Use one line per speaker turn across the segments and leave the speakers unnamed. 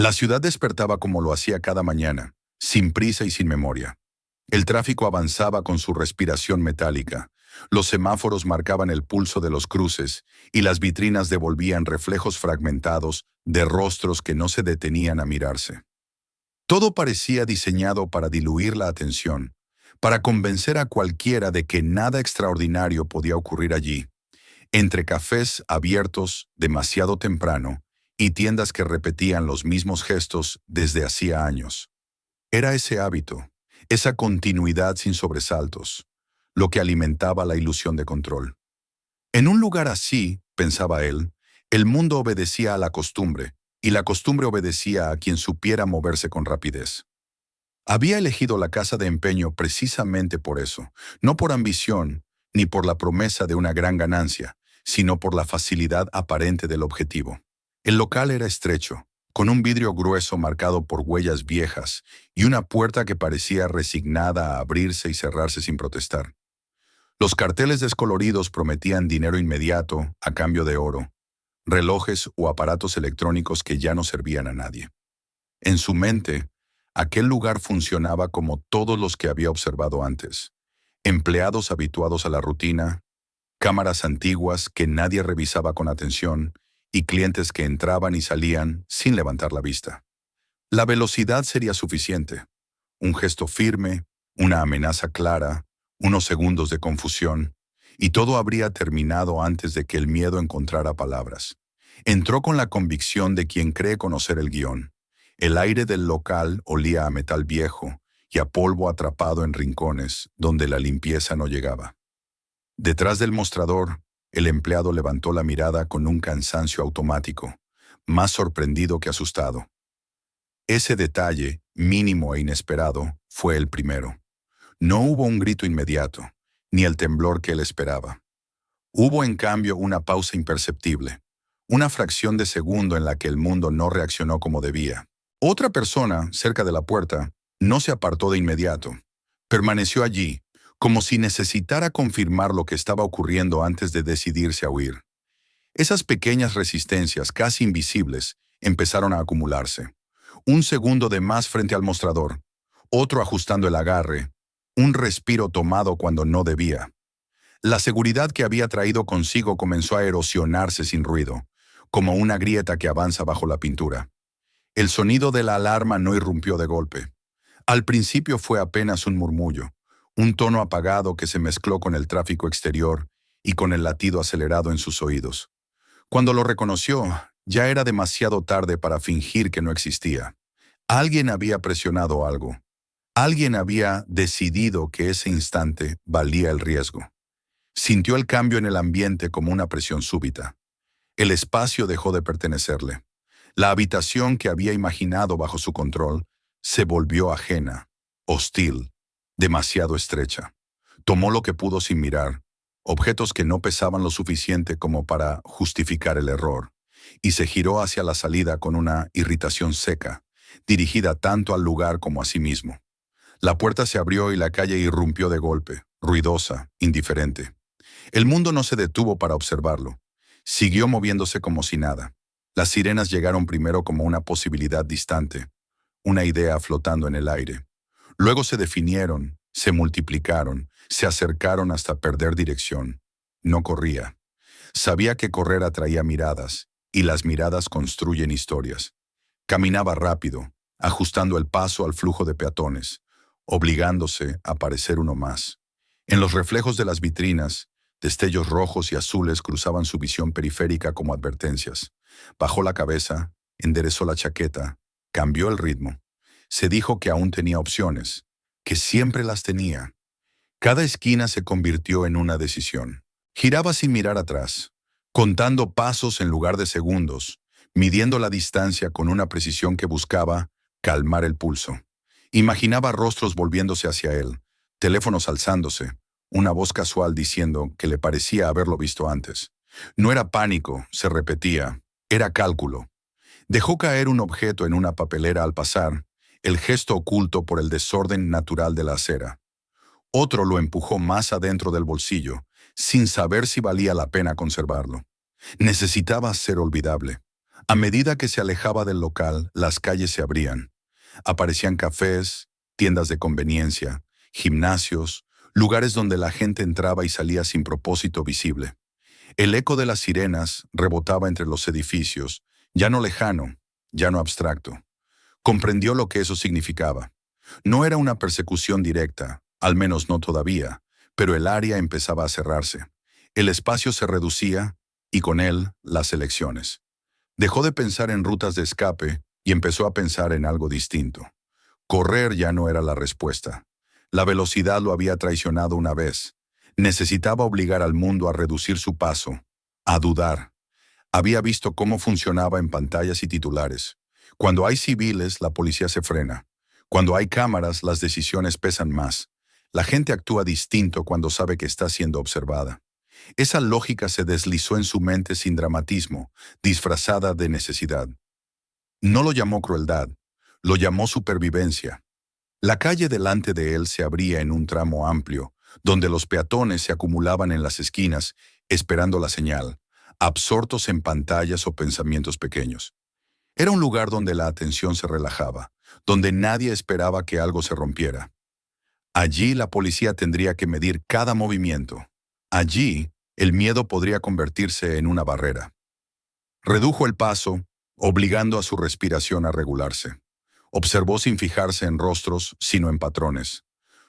La ciudad despertaba como lo hacía cada mañana, sin prisa y sin memoria. El tráfico avanzaba con su respiración metálica. Los semáforos marcaban el pulso de los cruces y las vitrinas devolvían reflejos fragmentados de rostros que no se detenían a mirarse. Todo parecía diseñado para diluir la atención, para convencer a cualquiera de que nada extraordinario podía ocurrir allí, entre cafés abiertos demasiado temprano y tiendas que repetían los mismos gestos desde hacía años. Era ese hábito, esa continuidad sin sobresaltos, lo que alimentaba la ilusión de control. En un lugar así, pensaba él, el mundo obedecía a la costumbre, y la costumbre obedecía a quien supiera moverse con rapidez. Había elegido la casa de empeño precisamente por eso, no por ambición, ni por la promesa de una gran ganancia, sino por la facilidad aparente del objetivo. El local era estrecho, con un vidrio grueso marcado por huellas viejas y una puerta que parecía resignada a abrirse y cerrarse sin protestar. Los carteles descoloridos prometían dinero inmediato a cambio de oro, relojes o aparatos electrónicos que ya no servían a nadie. En su mente, aquel lugar funcionaba como todos los que había observado antes. Empleados habituados a la rutina, cámaras antiguas que nadie revisaba con atención y clientes que entraban y salían sin levantar la vista. La velocidad sería suficiente. Un gesto firme, una amenaza clara, unos segundos de confusión, y todo habría terminado antes de que el miedo encontrara palabras. Entró con la convicción de quien cree conocer el guión. El aire del local olía a metal viejo y a polvo atrapado en rincones donde la limpieza no llegaba. Detrás del mostrador, el empleado levantó la mirada con un cansancio automático, más sorprendido que asustado. Ese detalle, mínimo e inesperado, fue el primero. No hubo un grito inmediato, ni el temblor que él esperaba. Hubo, en cambio, una pausa imperceptible, una fracción de segundo en la que el mundo no reaccionó como debía. Otra persona, cerca de la puerta, no se apartó de inmediato. Permaneció allí, como si necesitara confirmar lo que estaba ocurriendo antes de decidirse a huir. Esas pequeñas resistencias, casi invisibles, empezaron a acumularse. Un segundo de más frente al mostrador, otro ajustando el agarre, un respiro tomado cuando no debía. La seguridad que había traído consigo comenzó a erosionarse sin ruido, como una grieta que avanza bajo la pintura. El sonido de la alarma no irrumpió de golpe. Al principio fue apenas un murmullo, un tono apagado que se mezcló con el tráfico exterior y con el latido acelerado en sus oídos. Cuando lo reconoció, ya era demasiado tarde para fingir que no existía. Alguien había presionado algo. Alguien había decidido que ese instante valía el riesgo. Sintió el cambio en el ambiente como una presión súbita. El espacio dejó de pertenecerle. La habitación que había imaginado bajo su control se volvió ajena, hostil, demasiado estrecha. Tomó lo que pudo sin mirar, objetos que no pesaban lo suficiente como para justificar el error, y se giró hacia la salida con una irritación seca, dirigida tanto al lugar como a sí mismo. La puerta se abrió y la calle irrumpió de golpe, ruidosa, indiferente. El mundo no se detuvo para observarlo. Siguió moviéndose como si nada. Las sirenas llegaron primero como una posibilidad distante, una idea flotando en el aire. Luego se definieron, se multiplicaron, se acercaron hasta perder dirección. No corría. Sabía que correr atraía miradas, y las miradas construyen historias. Caminaba rápido, ajustando el paso al flujo de peatones, obligándose a parecer uno más. En los reflejos de las vitrinas, destellos rojos y azules cruzaban su visión periférica como advertencias. Bajó la cabeza, enderezó la chaqueta, cambió el ritmo. Se dijo que aún tenía opciones, que siempre las tenía. Cada esquina se convirtió en una decisión. Giraba sin mirar atrás, contando pasos en lugar de segundos, midiendo la distancia con una precisión que buscaba calmar el pulso. Imaginaba rostros volviéndose hacia él, teléfonos alzándose, una voz casual diciendo que le parecía haberlo visto antes. No era pánico, se repetía, era cálculo. Dejó caer un objeto en una papelera al pasar, el gesto oculto por el desorden natural de la acera. Otro lo empujó más adentro del bolsillo, sin saber si valía la pena conservarlo. Necesitaba ser olvidable. A medida que se alejaba del local, las calles se abrían. Aparecían cafés, tiendas de conveniencia, gimnasios, lugares donde la gente entraba y salía sin propósito visible. El eco de las sirenas rebotaba entre los edificios, ya no lejano, ya no abstracto. Comprendió lo que eso significaba. No era una persecución directa, al menos no todavía, pero el área empezaba a cerrarse. El espacio se reducía y con él las elecciones. Dejó de pensar en rutas de escape y empezó a pensar en algo distinto. Correr ya no era la respuesta. La velocidad lo había traicionado una vez. Necesitaba obligar al mundo a reducir su paso, a dudar. Había visto cómo funcionaba en pantallas y titulares. Cuando hay civiles, la policía se frena. Cuando hay cámaras, las decisiones pesan más. La gente actúa distinto cuando sabe que está siendo observada. Esa lógica se deslizó en su mente sin dramatismo, disfrazada de necesidad. No lo llamó crueldad, lo llamó supervivencia. La calle delante de él se abría en un tramo amplio, donde los peatones se acumulaban en las esquinas, esperando la señal, absortos en pantallas o pensamientos pequeños. Era un lugar donde la atención se relajaba, donde nadie esperaba que algo se rompiera. Allí la policía tendría que medir cada movimiento. Allí, el miedo podría convertirse en una barrera. Redujo el paso, obligando a su respiración a regularse. Observó sin fijarse en rostros, sino en patrones.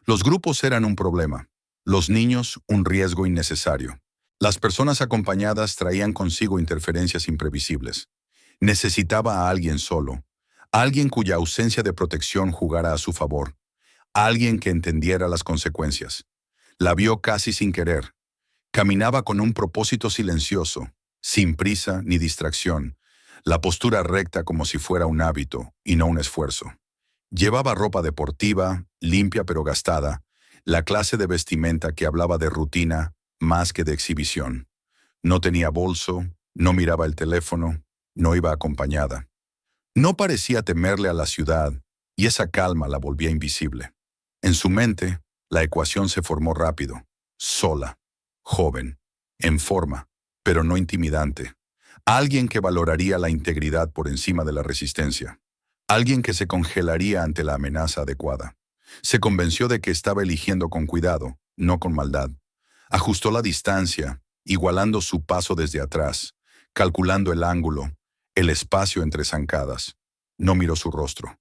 Los grupos eran un problema. Los niños, un riesgo innecesario. Las personas acompañadas traían consigo interferencias imprevisibles. Necesitaba a alguien solo, alguien cuya ausencia de protección jugara a su favor, alguien que entendiera las consecuencias. La vio casi sin querer. Caminaba con un propósito silencioso, sin prisa ni distracción, la postura recta como si fuera un hábito y no un esfuerzo. Llevaba ropa deportiva, limpia pero gastada, la clase de vestimenta que hablaba de rutina más que de exhibición. No tenía bolso, no miraba el teléfono, no iba acompañada. No parecía temerle a la ciudad, y esa calma la volvía invisible. En su mente, la ecuación se formó rápido, sola, joven, en forma, pero no intimidante. Alguien que valoraría la integridad por encima de la resistencia. Alguien que se congelaría ante la amenaza adecuada. Se convenció de que estaba eligiendo con cuidado, no con maldad. Ajustó la distancia, igualando su paso desde atrás, calculando el ángulo, el espacio entre zancadas. No miró su rostro.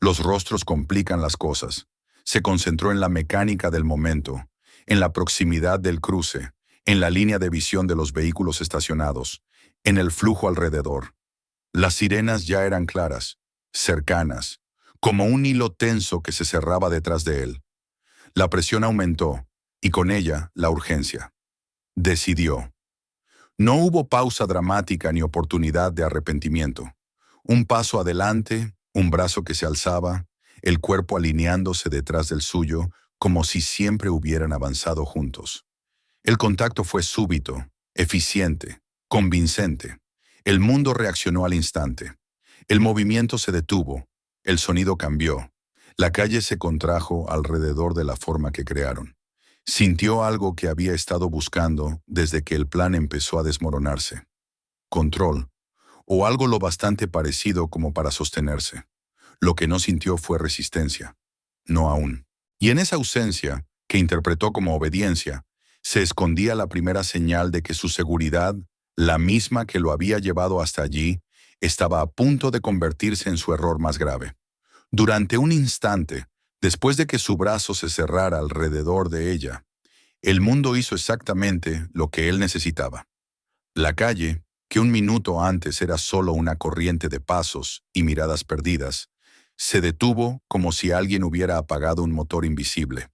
Los rostros complican las cosas. Se concentró en la mecánica del momento, en la proximidad del cruce, en la línea de visión de los vehículos estacionados, en el flujo alrededor. Las sirenas ya eran claras, cercanas, como un hilo tenso que se cerraba detrás de él. La presión aumentó, y con ella la urgencia. Decidió. No hubo pausa dramática ni oportunidad de arrepentimiento. Un paso adelante, un brazo que se alzaba, el cuerpo alineándose detrás del suyo, como si siempre hubieran avanzado juntos. El contacto fue súbito, eficiente, convincente. El mundo reaccionó al instante. El movimiento se detuvo, el sonido cambió. La calle se contrajo alrededor de la forma que crearon. Sintió algo que había estado buscando desde que el plan empezó a desmoronarse. Control, o algo lo bastante parecido como para sostenerse. Lo que no sintió fue resistencia. No aún. Y en esa ausencia, que interpretó como obediencia, se escondía la primera señal de que su seguridad, la misma que lo había llevado hasta allí, estaba a punto de convertirse en su error más grave. Durante un instante, después de que su brazo se cerrara alrededor de ella, el mundo hizo exactamente lo que él necesitaba. La calle, que un minuto antes era solo una corriente de pasos y miradas perdidas, se detuvo como si alguien hubiera apagado un motor invisible.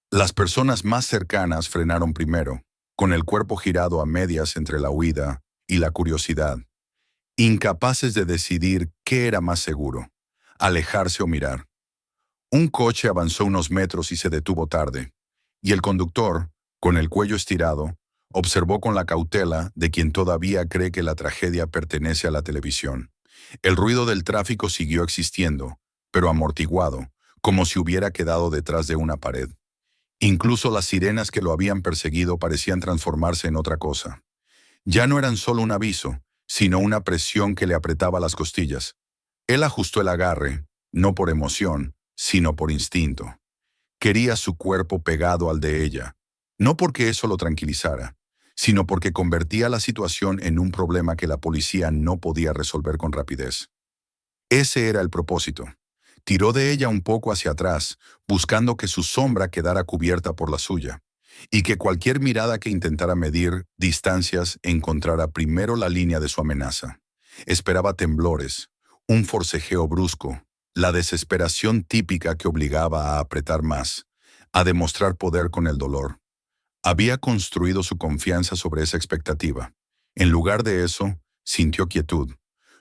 Las personas más cercanas frenaron primero, con el cuerpo girado a medias entre la huida y la curiosidad, incapaces de decidir qué era más seguro, alejarse o mirar. Un coche avanzó unos metros y se detuvo tarde, y el conductor, con el cuello estirado, observó con la cautela de quien todavía cree que la tragedia pertenece a la televisión. El ruido del tráfico siguió existiendo, pero amortiguado, como si hubiera quedado detrás de una pared. Incluso las sirenas que lo habían perseguido parecían transformarse en otra cosa. Ya no eran solo un aviso, sino una presión que le apretaba las costillas. Él ajustó el agarre, no por emoción, sino por instinto. Quería su cuerpo pegado al de ella, no porque eso lo tranquilizara, sino porque convertía la situación en un problema que la policía no podía resolver con rapidez. Ese era el propósito. Tiró de ella un poco hacia atrás, buscando que su sombra quedara cubierta por la suya, y que cualquier mirada que intentara medir distancias encontrara primero la línea de su amenaza. Esperaba temblores, un forcejeo brusco, la desesperación típica que obligaba a apretar más, a demostrar poder con el dolor. Había construido su confianza sobre esa expectativa. En lugar de eso, sintió quietud.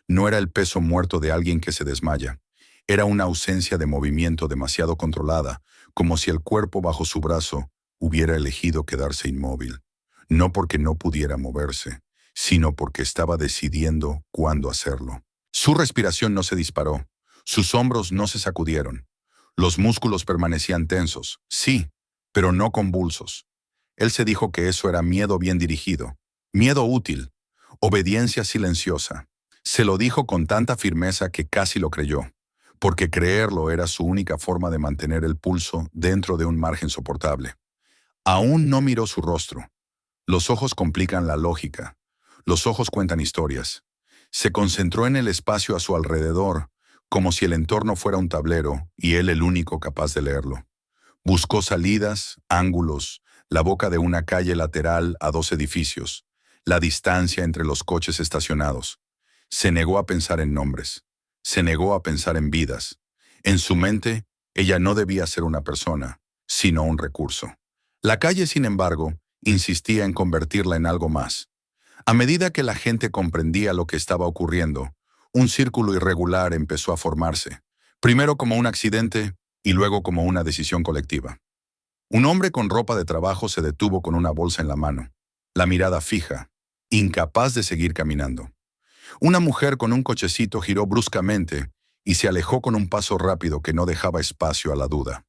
No era el peso muerto de alguien que se desmaya. Era una ausencia de movimiento demasiado controlada, como si el cuerpo bajo su brazo hubiera elegido quedarse inmóvil. No porque no pudiera moverse, sino porque estaba decidiendo cuándo hacerlo. Su respiración no se disparó. Sus hombros no se sacudieron. Los músculos permanecían tensos, sí, pero no convulsos. Él se dijo que eso era miedo bien dirigido, miedo útil, obediencia silenciosa. Se lo dijo con tanta firmeza que casi lo creyó, porque creerlo era su única forma de mantener el pulso dentro de un margen soportable. Aún no miró su rostro. Los ojos complican la lógica. Los ojos cuentan historias. Se concentró en el espacio a su alrededor, como si el entorno fuera un tablero y él el único capaz de leerlo. Buscó salidas, ángulos, la boca de una calle lateral a 2 edificios, la distancia entre los coches estacionados. Se negó a pensar en nombres. Se negó a pensar en vidas. En su mente, ella no debía ser una persona, sino un recurso. La calle, sin embargo, insistía en convertirla en algo más. A medida que la gente comprendía lo que estaba ocurriendo, un círculo irregular empezó a formarse, primero como un accidente y luego como una decisión colectiva. Un hombre con ropa de trabajo se detuvo con una bolsa en la mano, la mirada fija, incapaz de seguir caminando. Una mujer con un cochecito giró bruscamente y se alejó con un paso rápido que no dejaba espacio a la duda.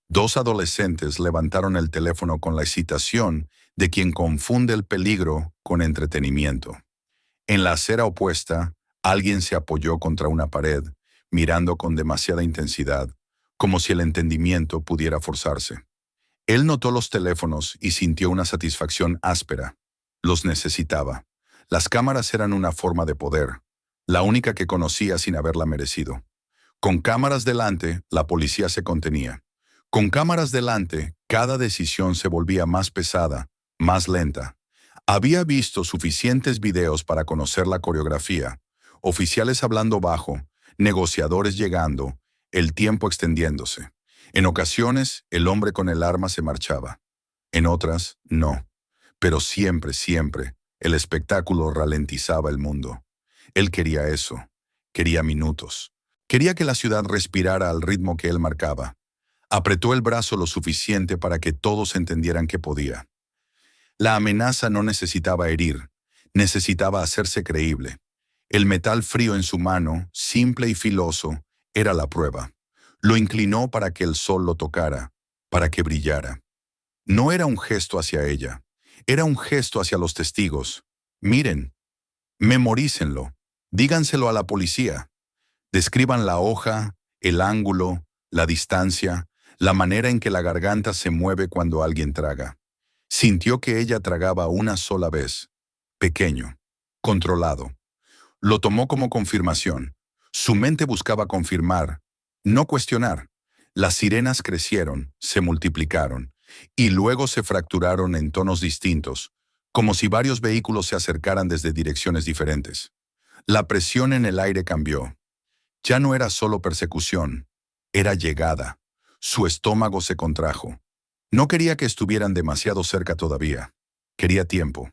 2 adolescentes levantaron el teléfono con la excitación de quien confunde el peligro con entretenimiento. En la acera opuesta, alguien se apoyó contra una pared, mirando con demasiada intensidad, como si el entendimiento pudiera forzarse. Él notó los teléfonos y sintió una satisfacción áspera. Los necesitaba. Las cámaras eran una forma de poder, la única que conocía sin haberla merecido. Con cámaras delante, la policía se contenía. Con cámaras delante, cada decisión se volvía más pesada, más lenta. Había visto suficientes videos para conocer la coreografía, oficiales hablando bajo, negociadores llegando, el tiempo extendiéndose. En ocasiones, el hombre con el arma se marchaba. En otras, no. Pero siempre, siempre, el espectáculo ralentizaba el mundo. Él quería eso. Quería minutos. Quería que la ciudad respirara al ritmo que él marcaba. Apretó el brazo lo suficiente para que todos entendieran que podía. La amenaza no necesitaba herir, necesitaba hacerse creíble. El metal frío en su mano, simple y filoso, era la prueba. Lo inclinó para que el sol lo tocara, para que brillara. No era un gesto hacia ella, era un gesto hacia los testigos. Miren, memorícenlo, díganselo a la policía. Describan la hoja, el ángulo, la distancia, la manera en que la garganta se mueve cuando alguien traga. Sintió que ella tragaba una sola vez, pequeño, controlado. Lo tomó como confirmación. Su mente buscaba confirmar, no cuestionar. Las sirenas crecieron, se multiplicaron, y luego se fracturaron en tonos distintos, como si varios vehículos se acercaran desde direcciones diferentes. La presión en el aire cambió. Ya no era solo persecución, era llegada. Su estómago se contrajo. No quería que estuvieran demasiado cerca todavía. Quería tiempo.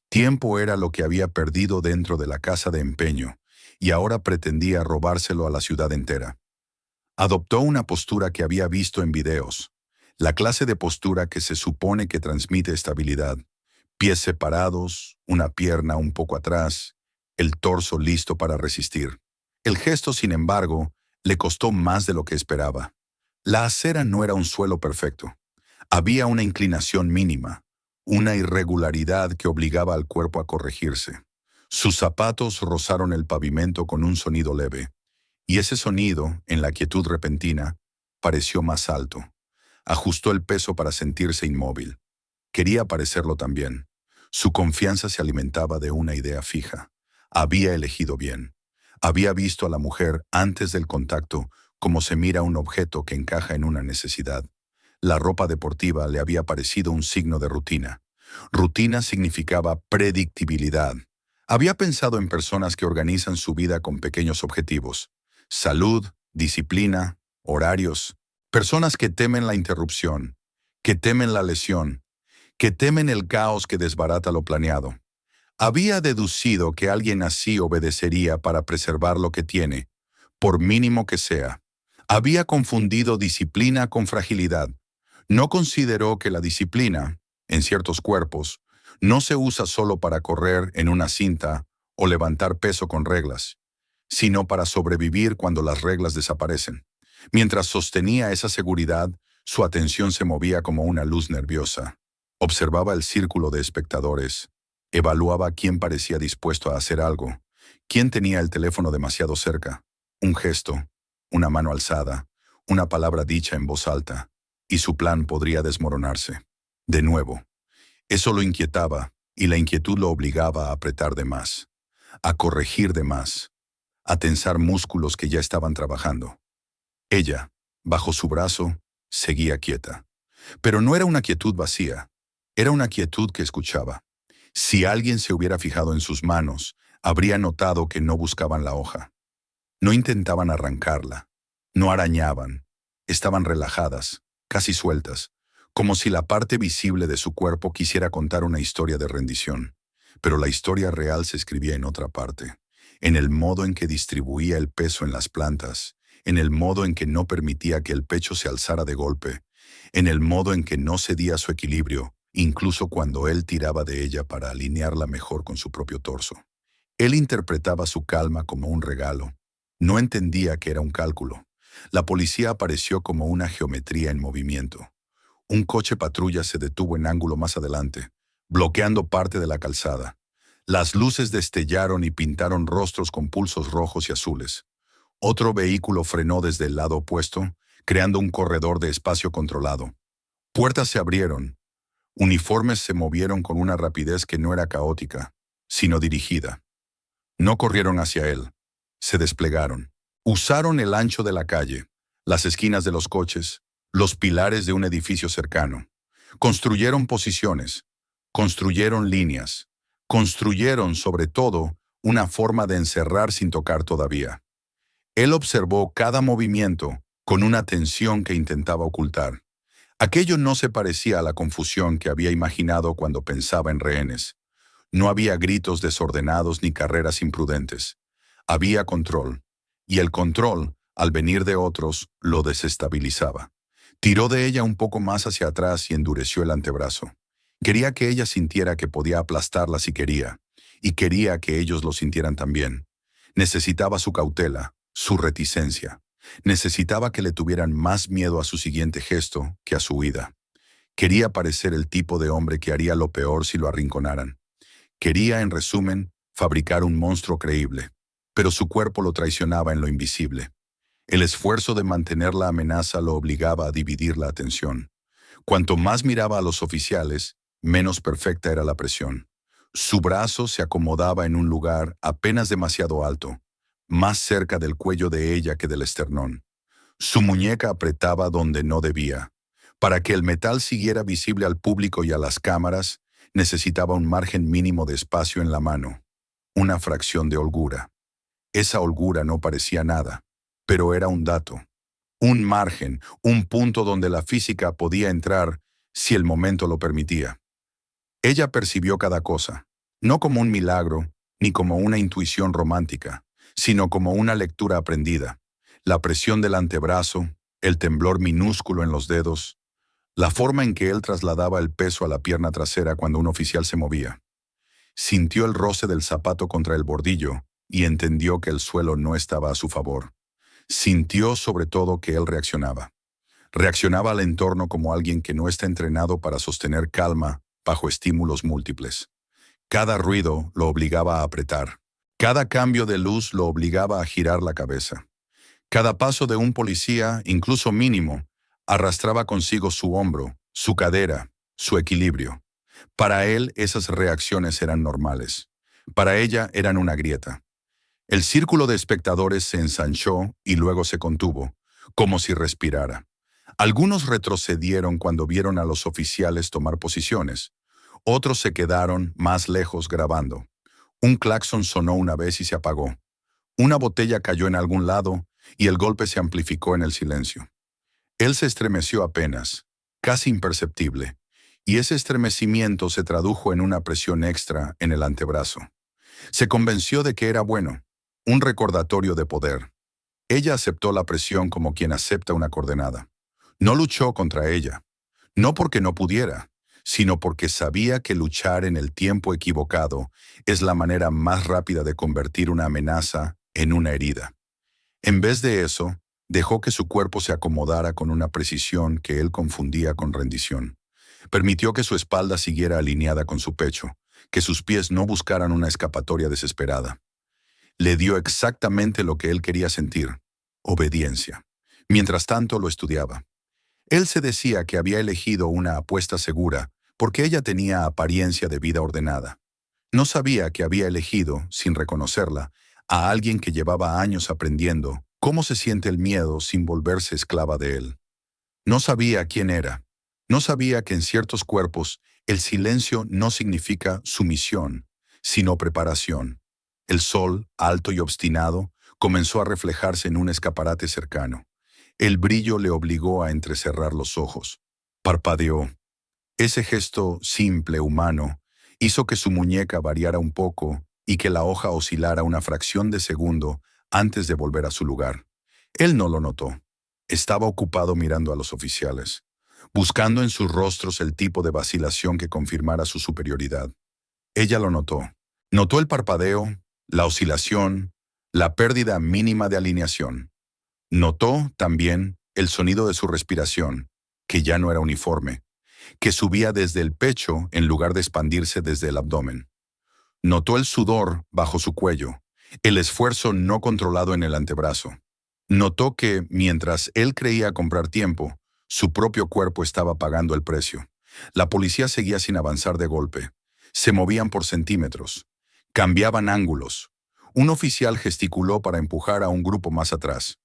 Tiempo era lo que había perdido dentro de la casa de empeño, y ahora pretendía robárselo a la ciudad entera. Adoptó una postura que había visto en videos, la clase de postura que se supone que transmite estabilidad. Pies separados, una pierna un poco atrás, el torso listo para resistir. El gesto, sin embargo, le costó más de lo que esperaba. La acera no era un suelo perfecto. Había una inclinación mínima, una irregularidad que obligaba al cuerpo a corregirse. Sus zapatos rozaron el pavimento con un sonido leve, y ese sonido, en la quietud repentina, pareció más alto. Ajustó el peso para sentirse inmóvil. Quería parecerlo también. Su confianza se alimentaba de una idea fija. Había elegido bien. Había visto a la mujer antes del contacto como se mira un objeto que encaja en una necesidad. La ropa deportiva le había parecido un signo de rutina. Rutina significaba predictibilidad. Había pensado en personas que organizan su vida con pequeños objetivos. Salud, disciplina, horarios. Personas que temen la interrupción, que temen la lesión, que temen el caos que desbarata lo planeado. Había deducido que alguien así obedecería para preservar lo que tiene, por mínimo que sea. Había confundido disciplina con fragilidad. No consideró que la disciplina, en ciertos cuerpos, no se usa solo para correr en una cinta o levantar peso con reglas, sino para sobrevivir cuando las reglas desaparecen. Mientras sostenía esa seguridad, su atención se movía como una luz nerviosa. Observaba el círculo de espectadores. Evaluaba quién parecía dispuesto a hacer algo, quién tenía el teléfono demasiado cerca, un gesto, una mano alzada, una palabra dicha en voz alta, y su plan podría desmoronarse. De nuevo, eso lo inquietaba, y la inquietud lo obligaba a apretar de más, a corregir de más, a tensar músculos que ya estaban trabajando. Ella, bajo su brazo, seguía quieta. Pero no era una quietud vacía, era una quietud que escuchaba. Si alguien se hubiera fijado en sus manos, habría notado que no buscaban la hoja. No intentaban arrancarla, no arañaban, estaban relajadas, casi sueltas, como si la parte visible de su cuerpo quisiera contar una historia de rendición. Pero la historia real se escribía en otra parte, en el modo en que distribuía el peso en las plantas, en el modo en que no permitía que el pecho se alzara de golpe, en el modo en que no cedía su equilibrio, incluso cuando él tiraba de ella para alinearla mejor con su propio torso. Él interpretaba su calma como un regalo. No entendía que era un cálculo. La policía apareció como una geometría en movimiento. Un coche patrulla se detuvo en ángulo más adelante, bloqueando parte de la calzada. Las luces destellaron y pintaron rostros con pulsos rojos y azules. Otro vehículo frenó desde el lado opuesto, creando un corredor de espacio controlado. Puertas se abrieron. Uniformes se movieron con una rapidez que no era caótica, sino dirigida. No corrieron hacia él. Se desplegaron. Usaron el ancho de la calle, las esquinas de los coches, los pilares de un edificio cercano. Construyeron posiciones, construyeron líneas, construyeron, sobre todo, una forma de encerrar sin tocar todavía. Él observó cada movimiento con una tensión que intentaba ocultar. Aquello no se parecía a la confusión que había imaginado cuando pensaba en rehenes. No había gritos desordenados ni carreras imprudentes. Había control, y el control, al venir de otros, lo desestabilizaba. Tiró de ella un poco más hacia atrás y endureció el antebrazo. Quería que ella sintiera que podía aplastarla si quería, y quería que ellos lo sintieran también. Necesitaba su cautela, su reticencia. Necesitaba que le tuvieran más miedo a su siguiente gesto que a su huida. Quería parecer el tipo de hombre que haría lo peor si lo arrinconaran. Quería, en resumen, fabricar un monstruo creíble, pero su cuerpo lo traicionaba en lo invisible. El esfuerzo de mantener la amenaza lo obligaba a dividir la atención. Cuanto más miraba a los oficiales, menos perfecta era la presión. Su brazo se acomodaba en un lugar apenas demasiado alto, más cerca del cuello de ella que del esternón. Su muñeca apretaba donde no debía. Para que el metal siguiera visible al público y a las cámaras, necesitaba un margen mínimo de espacio en la mano, una fracción de holgura. Esa holgura no parecía nada, pero era un dato, un margen, un punto donde la física podía entrar si el momento lo permitía. Ella percibió cada cosa, no como un milagro, ni como una intuición romántica, sino como una lectura aprendida. La presión del antebrazo, el temblor minúsculo en los dedos, la forma en que él trasladaba el peso a la pierna trasera cuando un oficial se movía. Sintió el roce del zapato contra el bordillo y entendió que el suelo no estaba a su favor. Sintió sobre todo que él reaccionaba. Reaccionaba al entorno como alguien que no está entrenado para sostener calma bajo estímulos múltiples. Cada ruido lo obligaba a apretar. Cada cambio de luz lo obligaba a girar la cabeza. Cada paso de un policía, incluso mínimo, arrastraba consigo su hombro, su cadera, su equilibrio. Para él esas reacciones eran normales. Para ella eran una grieta. El círculo de espectadores se ensanchó y luego se contuvo, como si respirara. Algunos retrocedieron cuando vieron a los oficiales tomar posiciones. Otros se quedaron más lejos grabando. Un claxon sonó una vez y se apagó. Una botella cayó en algún lado y el golpe se amplificó en el silencio. Él se estremeció apenas, casi imperceptible, y ese estremecimiento se tradujo en una presión extra en el antebrazo. Se convenció de que era bueno, un recordatorio de poder. Ella aceptó la presión como quien acepta una coordenada. No luchó contra ella, no porque no pudiera, sino porque sabía que luchar en el tiempo equivocado es la manera más rápida de convertir una amenaza en una herida. En vez de eso, dejó que su cuerpo se acomodara con una precisión que él confundía con rendición. Permitió que su espalda siguiera alineada con su pecho, que sus pies no buscaran una escapatoria desesperada. Le dio exactamente lo que él quería sentir: obediencia. Mientras tanto lo estudiaba. Él se decía que había elegido una apuesta segura porque ella tenía apariencia de vida ordenada. No sabía que había elegido, sin reconocerla, a alguien que llevaba años aprendiendo cómo se siente el miedo sin volverse esclava de él. No sabía quién era. No sabía que en ciertos cuerpos el silencio no significa sumisión, sino preparación. El sol, alto y obstinado, comenzó a reflejarse en un escaparate cercano. El brillo le obligó a entrecerrar los ojos. Parpadeó. Ese gesto simple, humano, hizo que su muñeca variara un poco y que la hoja oscilara una fracción de segundo antes de volver a su lugar. Él no lo notó. Estaba ocupado mirando a los oficiales, buscando en sus rostros el tipo de vacilación que confirmara su superioridad. Ella lo notó. Notó el parpadeo, la oscilación, la pérdida mínima de alineación. Notó, también, el sonido de su respiración, que ya no era uniforme, que subía desde el pecho en lugar de expandirse desde el abdomen. Notó el sudor bajo su cuello, el esfuerzo no controlado en el antebrazo. Notó que, mientras él creía comprar tiempo, su propio cuerpo estaba pagando el precio. La policía seguía sin avanzar de golpe. Se movían por centímetros. Cambiaban ángulos. Un oficial gesticuló para empujar a un grupo más atrás.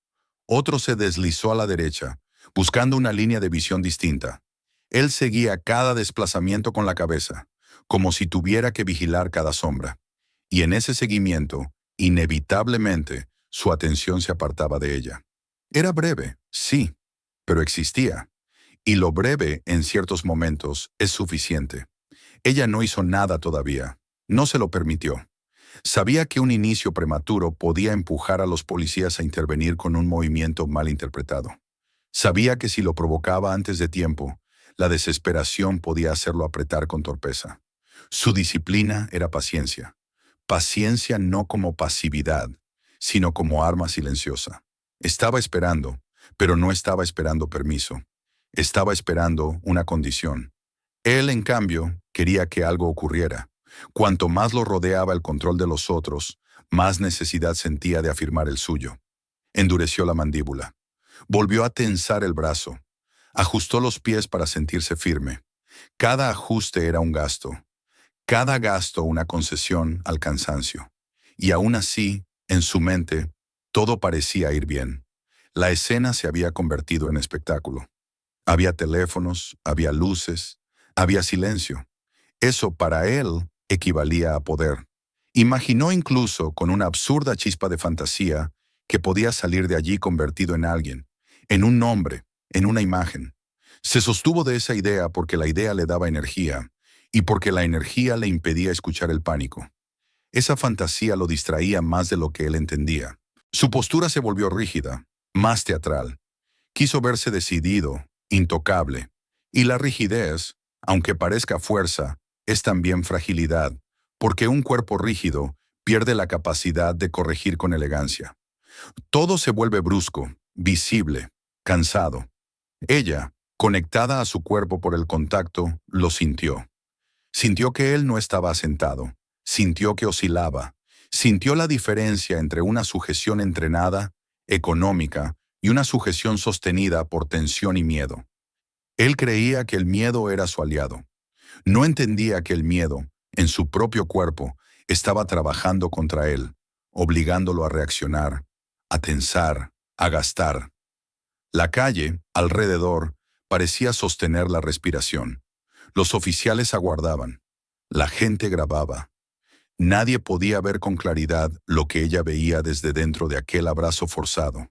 Otro se deslizó a la derecha, buscando una línea de visión distinta. Él seguía cada desplazamiento con la cabeza, como si tuviera que vigilar cada sombra. Y en ese seguimiento, inevitablemente, su atención se apartaba de ella. Era breve, sí, pero existía. Y lo breve, en ciertos momentos, es suficiente. Ella no hizo nada todavía. No se lo permitió. Sabía que un inicio prematuro podía empujar a los policías a intervenir con un movimiento mal interpretado. Sabía que si lo provocaba antes de tiempo, la desesperación podía hacerlo apretar con torpeza. Su disciplina era paciencia. Paciencia no como pasividad, sino como arma silenciosa. Estaba esperando, pero no estaba esperando permiso. Estaba esperando una condición. Él, en cambio, quería que algo ocurriera. Cuanto más lo rodeaba el control de los otros, más necesidad sentía de afirmar el suyo. Endureció la mandíbula. Volvió a tensar el brazo. Ajustó los pies para sentirse firme. Cada ajuste era un gasto. Cada gasto una concesión al cansancio. Y aún así, en su mente, todo parecía ir bien. La escena se había convertido en espectáculo. Había teléfonos, había luces, había silencio. Eso para él equivalía a poder. Imaginó incluso, con una absurda chispa de fantasía, que podía salir de allí convertido en alguien, en un nombre, en una imagen. Se sostuvo de esa idea porque la idea le daba energía, y porque la energía le impedía escuchar el pánico. Esa fantasía lo distraía más de lo que él entendía. Su postura se volvió rígida, más teatral. Quiso verse decidido, intocable. Y la rigidez, aunque parezca fuerza, es también fragilidad, porque un cuerpo rígido pierde la capacidad de corregir con elegancia. Todo se vuelve brusco, visible, cansado. Ella, conectada a su cuerpo por el contacto, lo sintió. Sintió que él no estaba sentado, sintió que oscilaba, sintió la diferencia entre una sujeción entrenada, económica, y una sujeción sostenida por tensión y miedo. Él creía que el miedo era su aliado. No entendía que el miedo, en su propio cuerpo, estaba trabajando contra él, obligándolo a reaccionar, a tensar, a gastar. La calle, alrededor, parecía sostener la respiración. Los oficiales aguardaban. La gente grababa. Nadie podía ver con claridad lo que ella veía desde dentro de aquel abrazo forzado.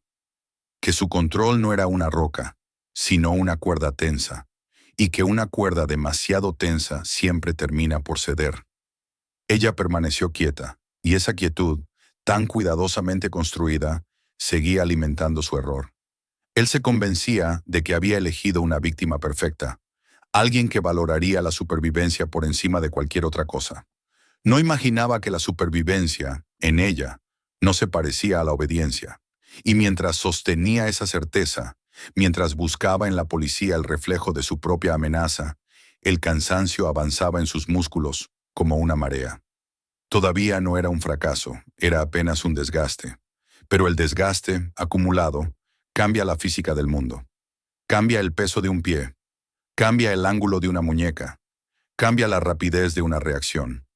Que su control no era una roca, sino una cuerda tensa, y que una cuerda demasiado tensa siempre termina por ceder. Ella permaneció quieta, y esa quietud, tan cuidadosamente construida, seguía alimentando su error. Él se convencía de que había elegido una víctima perfecta, alguien que valoraría la supervivencia por encima de cualquier otra cosa. No imaginaba que la supervivencia, en ella, no se parecía a la obediencia. Y mientras sostenía esa certeza, mientras buscaba en la policía el reflejo de su propia amenaza, el cansancio avanzaba en sus músculos como una marea. Todavía no era un fracaso, era apenas un desgaste. Pero el desgaste, acumulado, cambia la física del mundo. Cambia el peso de un pie, cambia el ángulo de una muñeca, cambia la rapidez de una reacción.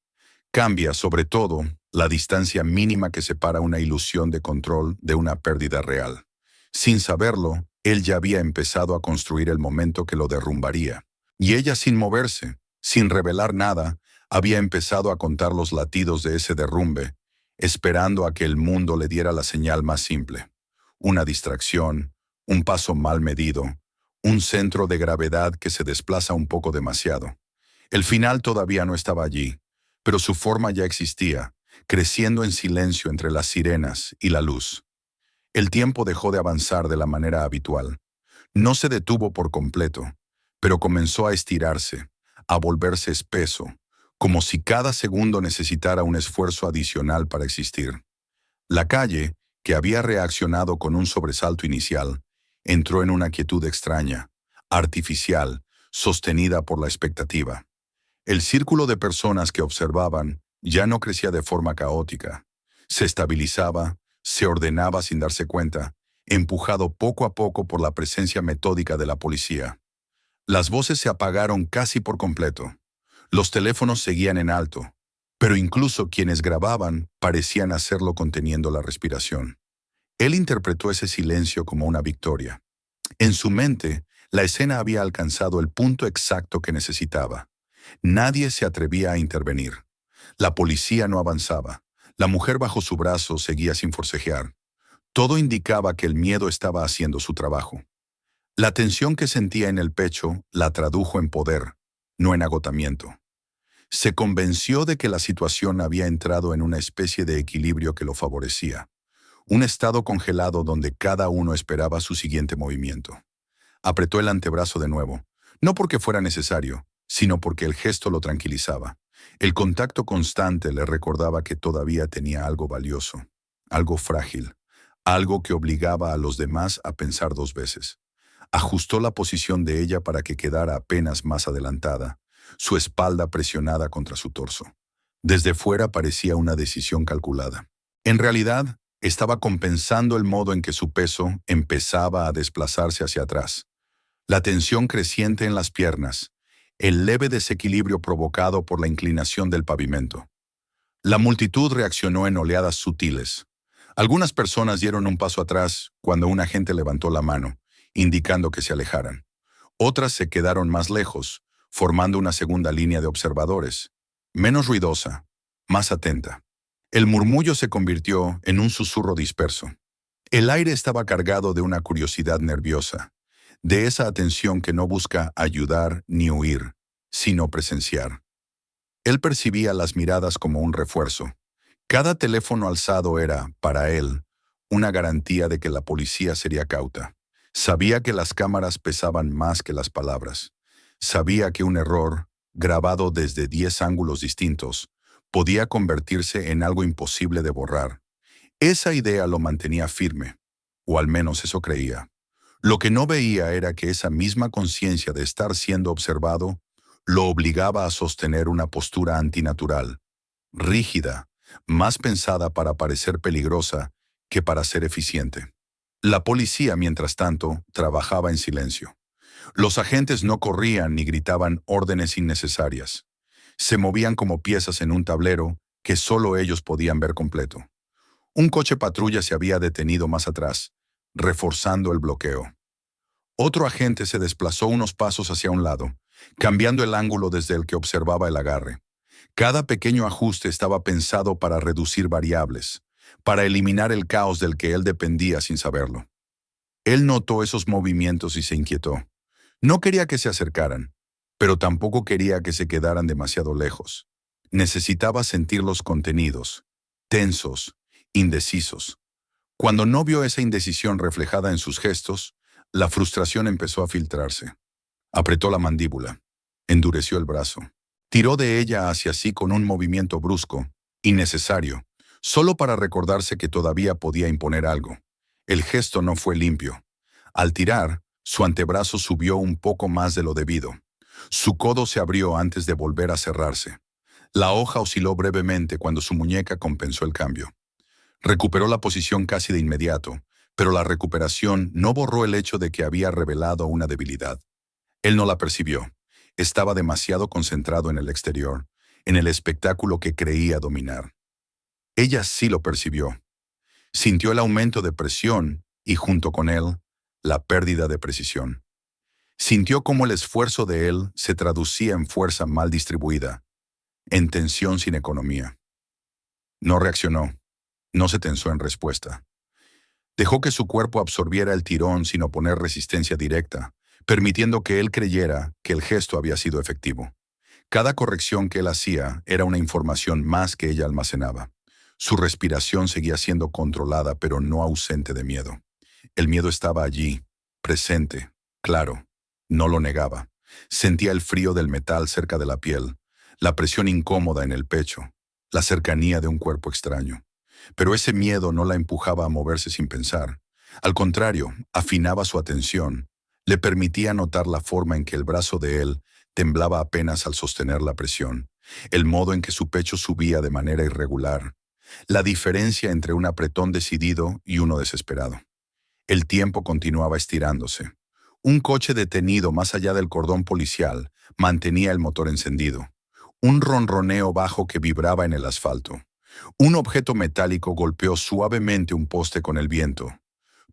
Cambia, sobre todo, la distancia mínima que separa una ilusión de control de una pérdida real. Sin saberlo, él ya había empezado a construir el momento que lo derrumbaría. Y ella, sin moverse, sin revelar nada, había empezado a contar los latidos de ese derrumbe, esperando a que el mundo le diera la señal más simple. Una distracción, un paso mal medido, un centro de gravedad que se desplaza un poco demasiado. El final todavía no estaba allí, pero su forma ya existía, creciendo en silencio entre las sirenas y la luz. El tiempo dejó de avanzar de la manera habitual. No se detuvo por completo, pero comenzó a estirarse, a volverse espeso, como si cada segundo necesitara un esfuerzo adicional para existir. La calle, que había reaccionado con un sobresalto inicial, entró en una quietud extraña, artificial, sostenida por la expectativa. El círculo de personas que observaban ya no crecía de forma caótica. Se estabilizaba, se ordenaba sin darse cuenta, empujado poco a poco por la presencia metódica de la policía. Las voces se apagaron casi por completo. Los teléfonos seguían en alto, pero incluso quienes grababan parecían hacerlo conteniendo la respiración. Él interpretó ese silencio como una victoria. En su mente, la escena había alcanzado el punto exacto que necesitaba. Nadie se atrevía a intervenir. La policía no avanzaba. La mujer bajo su brazo seguía sin forcejear. Todo indicaba que el miedo estaba haciendo su trabajo. La tensión que sentía en el pecho la tradujo en poder, no en agotamiento. Se convenció de que la situación había entrado en una especie de equilibrio que lo favorecía. Un estado congelado donde cada uno esperaba su siguiente movimiento. Apretó el antebrazo de nuevo, no porque fuera necesario, sino porque el gesto lo tranquilizaba. El contacto constante le recordaba que todavía tenía algo valioso, algo frágil, algo que obligaba a los demás a pensar dos veces. Ajustó la posición de ella para que quedara apenas más adelantada, su espalda presionada contra su torso. Desde fuera parecía una decisión calculada. En realidad, estaba compensando el modo en que su peso empezaba a desplazarse hacia atrás. La tensión creciente en las piernas, el leve desequilibrio provocado por la inclinación del pavimento. La multitud reaccionó en oleadas sutiles. Algunas personas dieron un paso atrás cuando un agente levantó la mano, indicando que se alejaran. Otras se quedaron más lejos, formando una segunda línea de observadores, menos ruidosa, más atenta. El murmullo se convirtió en un susurro disperso. El aire estaba cargado de una curiosidad nerviosa, de esa atención que no busca ayudar ni huir, sino presenciar. Él percibía las miradas como un refuerzo. Cada teléfono alzado era, para él, una garantía de que la policía sería cauta. Sabía que las cámaras pesaban más que las palabras. Sabía que un error, grabado desde 10 ángulos distintos, podía convertirse en algo imposible de borrar. Esa idea lo mantenía firme, o al menos eso creía. Lo que no veía era que esa misma conciencia de estar siendo observado Lo obligaba a sostener una postura antinatural, rígida, más pensada para parecer peligrosa que para ser eficiente. La policía, mientras tanto, trabajaba en silencio. Los agentes no corrían ni gritaban órdenes innecesarias. Se movían como piezas en un tablero que solo ellos podían ver completo. Un coche patrulla se había detenido más atrás, reforzando el bloqueo. Otro agente se desplazó unos pasos hacia un lado, cambiando el ángulo desde el que observaba el agarre. Cada pequeño ajuste estaba pensado para reducir variables, para eliminar el caos del que él dependía sin saberlo. Él notó esos movimientos y se inquietó. No quería que se acercaran, pero tampoco quería que se quedaran demasiado lejos. Necesitaba sentirlos contenidos, tensos, indecisos. Cuando no vio esa indecisión reflejada en sus gestos, la frustración empezó a filtrarse. Apretó la mandíbula, endureció el brazo. Tiró de ella hacia sí con un movimiento brusco, innecesario, solo para recordarse que todavía podía imponer algo. El gesto no fue limpio. Al tirar, su antebrazo subió un poco más de lo debido. Su codo se abrió antes de volver a cerrarse. La hoja osciló brevemente cuando su muñeca compensó el cambio. Recuperó la posición casi de inmediato, pero la recuperación no borró el hecho de que había revelado una debilidad. Él no la percibió. Estaba demasiado concentrado en el exterior, en el espectáculo que creía dominar. Ella sí lo percibió. Sintió el aumento de presión y, junto con él, la pérdida de precisión. Sintió cómo el esfuerzo de él se traducía en fuerza mal distribuida, en tensión sin economía. No reaccionó, no se tensó en respuesta. Dejó que su cuerpo absorbiera el tirón sin oponer resistencia directa, permitiendo que él creyera que el gesto había sido efectivo. Cada corrección que él hacía era una información más que ella almacenaba. Su respiración seguía siendo controlada, pero no ausente de miedo. El miedo estaba allí, presente, claro. No lo negaba. Sentía el frío del metal cerca de la piel, la presión incómoda en el pecho, la cercanía de un cuerpo extraño. Pero ese miedo no la empujaba a moverse sin pensar. Al contrario, afinaba su atención. Le permitía notar la forma en que el brazo de él temblaba apenas al sostener la presión, el modo en que su pecho subía de manera irregular, la diferencia entre un apretón decidido y uno desesperado. El tiempo continuaba estirándose. Un coche detenido más allá del cordón policial mantenía el motor encendido. Un ronroneo bajo que vibraba en el asfalto. Un objeto metálico golpeó suavemente un poste con el viento,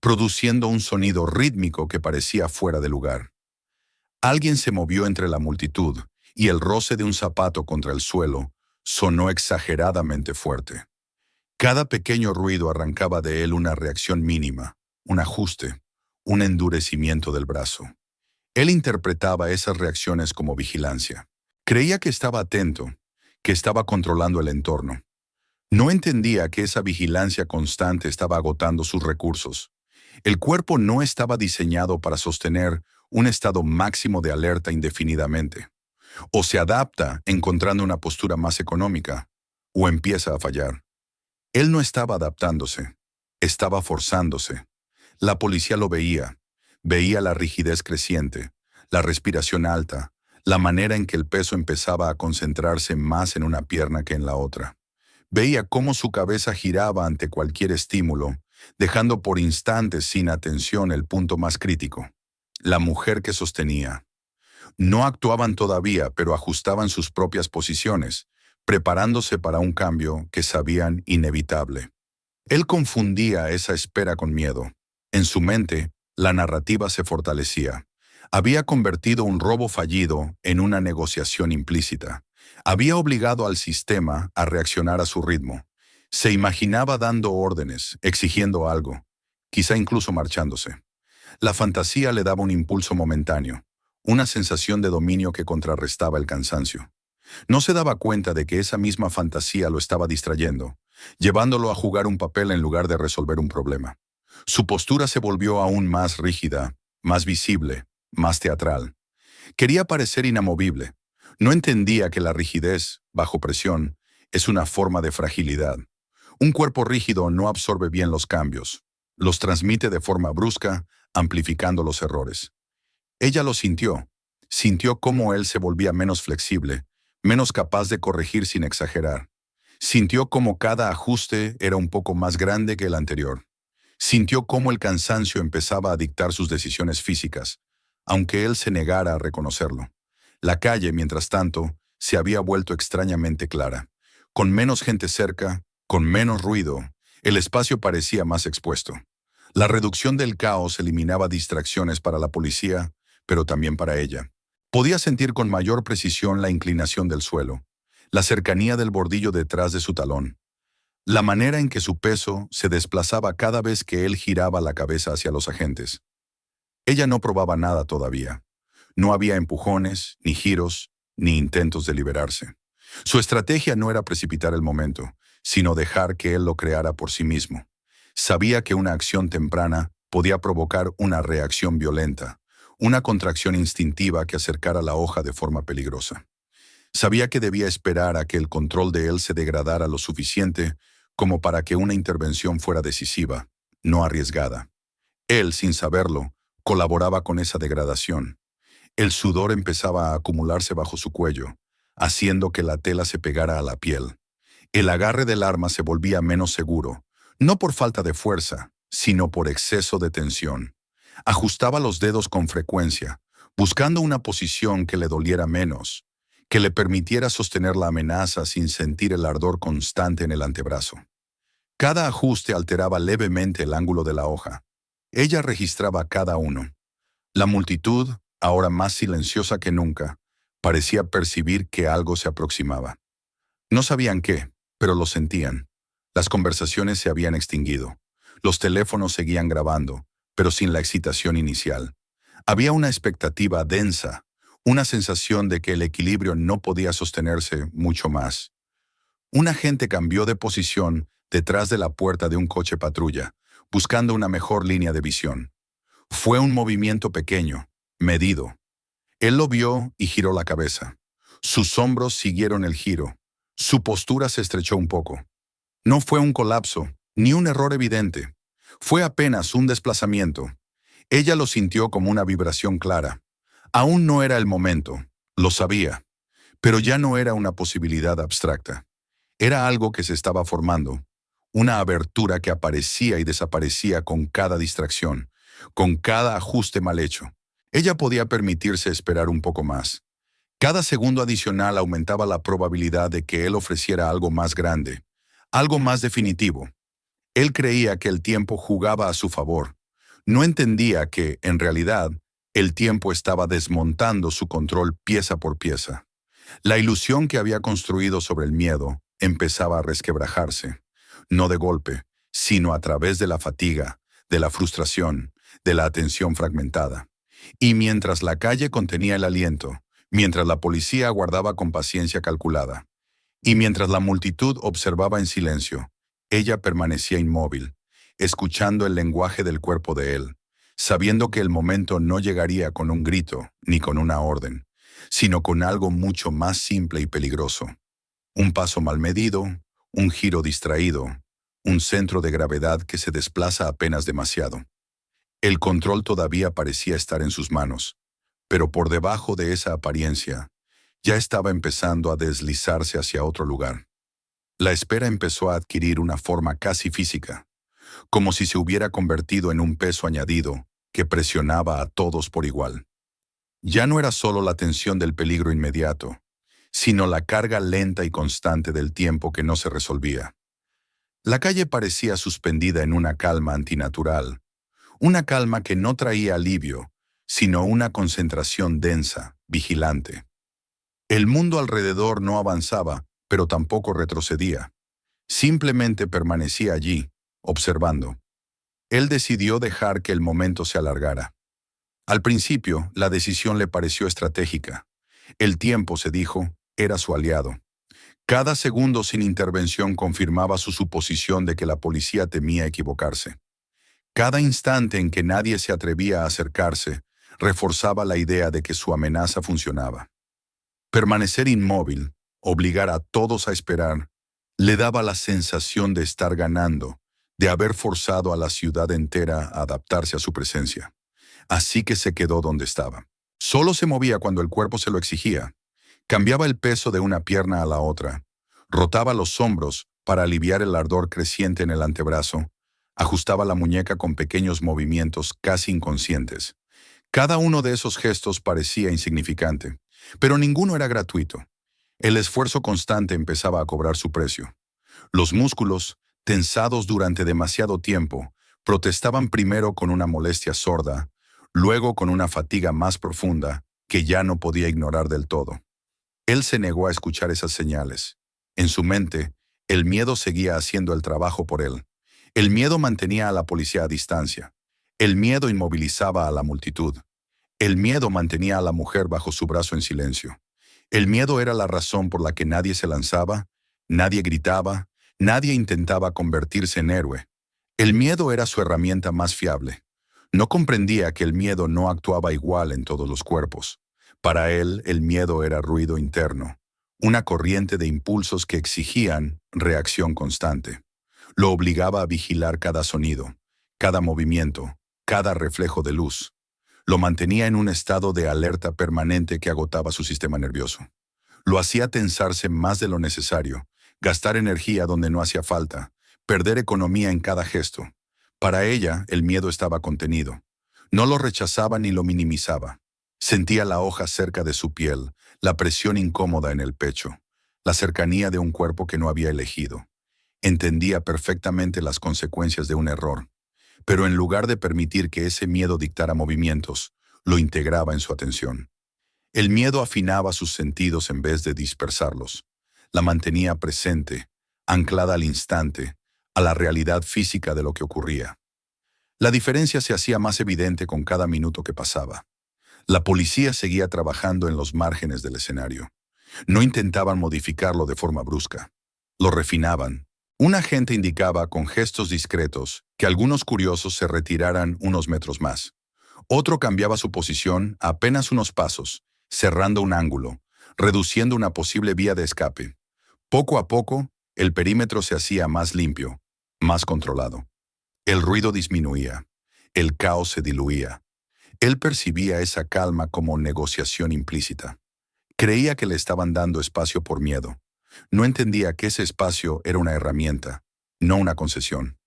produciendo un sonido rítmico que parecía fuera de lugar. Alguien se movió entre la multitud y el roce de un zapato contra el suelo sonó exageradamente fuerte. Cada pequeño ruido arrancaba de él una reacción mínima, un ajuste, un endurecimiento del brazo. Él interpretaba esas reacciones como vigilancia. Creía que estaba atento, que estaba controlando el entorno. No entendía que esa vigilancia constante estaba agotando sus recursos. El cuerpo no estaba diseñado para sostener un estado máximo de alerta indefinidamente. O se adapta encontrando una postura más económica, o empieza a fallar. Él no estaba adaptándose, estaba forzándose. La policía lo veía. Veía la rigidez creciente, la respiración alta, la manera en que el peso empezaba a concentrarse más en una pierna que en la otra. Veía cómo su cabeza giraba ante cualquier estímulo, dejando por instantes sin atención el punto más crítico, la mujer que sostenía. No actuaban todavía, pero ajustaban sus propias posiciones, preparándose para un cambio que sabían inevitable. Él confundía esa espera con miedo. En su mente, la narrativa se fortalecía. Había convertido un robo fallido en una negociación implícita. Había obligado al sistema a reaccionar a su ritmo. Se imaginaba dando órdenes, exigiendo algo, quizá incluso marchándose. La fantasía le daba un impulso momentáneo, una sensación de dominio que contrarrestaba el cansancio. No se daba cuenta de que esa misma fantasía lo estaba distrayendo, llevándolo a jugar un papel en lugar de resolver un problema. Su postura se volvió aún más rígida, más visible, más teatral. Quería parecer inamovible. No entendía que la rigidez, bajo presión, es una forma de fragilidad. Un cuerpo rígido no absorbe bien los cambios. Los transmite de forma brusca, amplificando los errores. Ella lo sintió. Sintió cómo él se volvía menos flexible, menos capaz de corregir sin exagerar. Sintió cómo cada ajuste era un poco más grande que el anterior. Sintió cómo el cansancio empezaba a dictar sus decisiones físicas, aunque él se negara a reconocerlo. La calle, mientras tanto, se había vuelto extrañamente clara. Con menos gente cerca, con menos ruido, el espacio parecía más expuesto. La reducción del caos eliminaba distracciones para la policía, pero también para ella. Podía sentir con mayor precisión la inclinación del suelo, la cercanía del bordillo detrás de su talón, la manera en que su peso se desplazaba cada vez que él giraba la cabeza hacia los agentes. Ella no probaba nada todavía. No había empujones, ni giros, ni intentos de liberarse. Su estrategia no era precipitar el momento, sino dejar que él lo creara por sí mismo. Sabía que una acción temprana podía provocar una reacción violenta, una contracción instintiva que acercara la hoja de forma peligrosa. Sabía que debía esperar a que el control de él se degradara lo suficiente como para que una intervención fuera decisiva, no arriesgada. Él, sin saberlo, colaboraba con esa degradación. El sudor empezaba a acumularse bajo su cuello, haciendo que la tela se pegara a la piel. El agarre del arma se volvía menos seguro, no por falta de fuerza, sino por exceso de tensión. Ajustaba los dedos con frecuencia, buscando una posición que le doliera menos, que le permitiera sostener la amenaza sin sentir el ardor constante en el antebrazo. Cada ajuste alteraba levemente el ángulo de la hoja. Ella registraba cada uno. La multitud, ahora más silenciosa que nunca, parecía percibir que algo se aproximaba. No sabían qué, pero lo sentían. Las conversaciones se habían extinguido. Los teléfonos seguían grabando, pero sin la excitación inicial. Había una expectativa densa, una sensación de que el equilibrio no podía sostenerse mucho más. Un agente cambió de posición detrás de la puerta de un coche patrulla, buscando una mejor línea de visión. Fue un movimiento pequeño, medido. Él lo vio y giró la cabeza. Sus hombros siguieron el giro. Su postura se estrechó un poco. No fue un colapso, ni un error evidente. Fue apenas un desplazamiento. Ella lo sintió como una vibración clara. Aún no era el momento, lo sabía, pero ya no era una posibilidad abstracta. Era algo que se estaba formando, una abertura que aparecía y desaparecía con cada distracción, con cada ajuste mal hecho. Ella podía permitirse esperar un poco más. Cada segundo adicional aumentaba la probabilidad de que él ofreciera algo más grande, algo más definitivo. Él creía que el tiempo jugaba a su favor. No entendía que, en realidad, el tiempo estaba desmontando su control pieza por pieza. La ilusión que había construido sobre el miedo empezaba a resquebrajarse, no de golpe, sino a través de la fatiga, de la frustración, de la atención fragmentada. Y mientras la calle contenía el aliento, mientras la policía aguardaba con paciencia calculada, y mientras la multitud observaba en silencio, ella permanecía inmóvil, escuchando el lenguaje del cuerpo de él, sabiendo que el momento no llegaría con un grito ni con una orden, sino con algo mucho más simple y peligroso. Un paso mal medido, un giro distraído, un centro de gravedad que se desplaza apenas demasiado. El control todavía parecía estar en sus manos, pero por debajo de esa apariencia, ya estaba empezando a deslizarse hacia otro lugar. La espera empezó a adquirir una forma casi física, como si se hubiera convertido en un peso añadido que presionaba a todos por igual. Ya no era solo la tensión del peligro inmediato, sino la carga lenta y constante del tiempo que no se resolvía. La calle parecía suspendida en una calma antinatural, una calma que no traía alivio, sino una concentración densa, vigilante. El mundo alrededor no avanzaba, pero tampoco retrocedía. Simplemente permanecía allí, observando. Él decidió dejar que el momento se alargara. Al principio, la decisión le pareció estratégica. El tiempo, se dijo, era su aliado. Cada segundo sin intervención confirmaba su suposición de que la policía temía equivocarse. Cada instante en que nadie se atrevía a acercarse, reforzaba la idea de que su amenaza funcionaba. Permanecer inmóvil, obligar a todos a esperar, le daba la sensación de estar ganando, de haber forzado a la ciudad entera a adaptarse a su presencia. Así que se quedó donde estaba. Solo se movía cuando el cuerpo se lo exigía. Cambiaba el peso de una pierna a la otra. Rotaba los hombros para aliviar el ardor creciente en el antebrazo. Ajustaba la muñeca con pequeños movimientos casi inconscientes. Cada uno de esos gestos parecía insignificante, pero ninguno era gratuito. El esfuerzo constante empezaba a cobrar su precio. Los músculos, tensados durante demasiado tiempo, protestaban primero con una molestia sorda, luego con una fatiga más profunda que ya no podía ignorar del todo. Él se negó a escuchar esas señales. En su mente, el miedo seguía haciendo el trabajo por él. El miedo mantenía a la policía a distancia. El miedo inmovilizaba a la multitud. El miedo mantenía a la mujer bajo su brazo en silencio. El miedo era la razón por la que nadie se lanzaba, nadie gritaba, nadie intentaba convertirse en héroe. El miedo era su herramienta más fiable. No comprendía que el miedo no actuaba igual en todos los cuerpos. Para él, el miedo era ruido interno, una corriente de impulsos que exigían reacción constante. Lo obligaba a vigilar cada sonido, cada movimiento, cada reflejo de luz. Lo mantenía en un estado de alerta permanente que agotaba su sistema nervioso. Lo hacía tensarse más de lo necesario, gastar energía donde no hacía falta, perder economía en cada gesto. Para ella, el miedo estaba contenido. No lo rechazaba ni lo minimizaba. Sentía la hoja cerca de su piel, la presión incómoda en el pecho, la cercanía de un cuerpo que no había elegido. Entendía perfectamente las consecuencias de un error, pero en lugar de permitir que ese miedo dictara movimientos, lo integraba en su atención. El miedo afinaba sus sentidos en vez de dispersarlos. La mantenía presente, anclada al instante, a la realidad física de lo que ocurría. La diferencia se hacía más evidente con cada minuto que pasaba. La policía seguía trabajando en los márgenes del escenario. No intentaban modificarlo de forma brusca. Lo refinaban. Un agente indicaba con gestos discretos que algunos curiosos se retiraran unos metros más. Otro cambiaba su posición a apenas unos pasos, cerrando un ángulo, reduciendo una posible vía de escape. Poco a poco, el perímetro se hacía más limpio, más controlado. El ruido disminuía. El caos se diluía. Él percibía esa calma como negociación implícita. Creía que le estaban dando espacio por miedo. No entendía que ese espacio era una herramienta, no una concesión.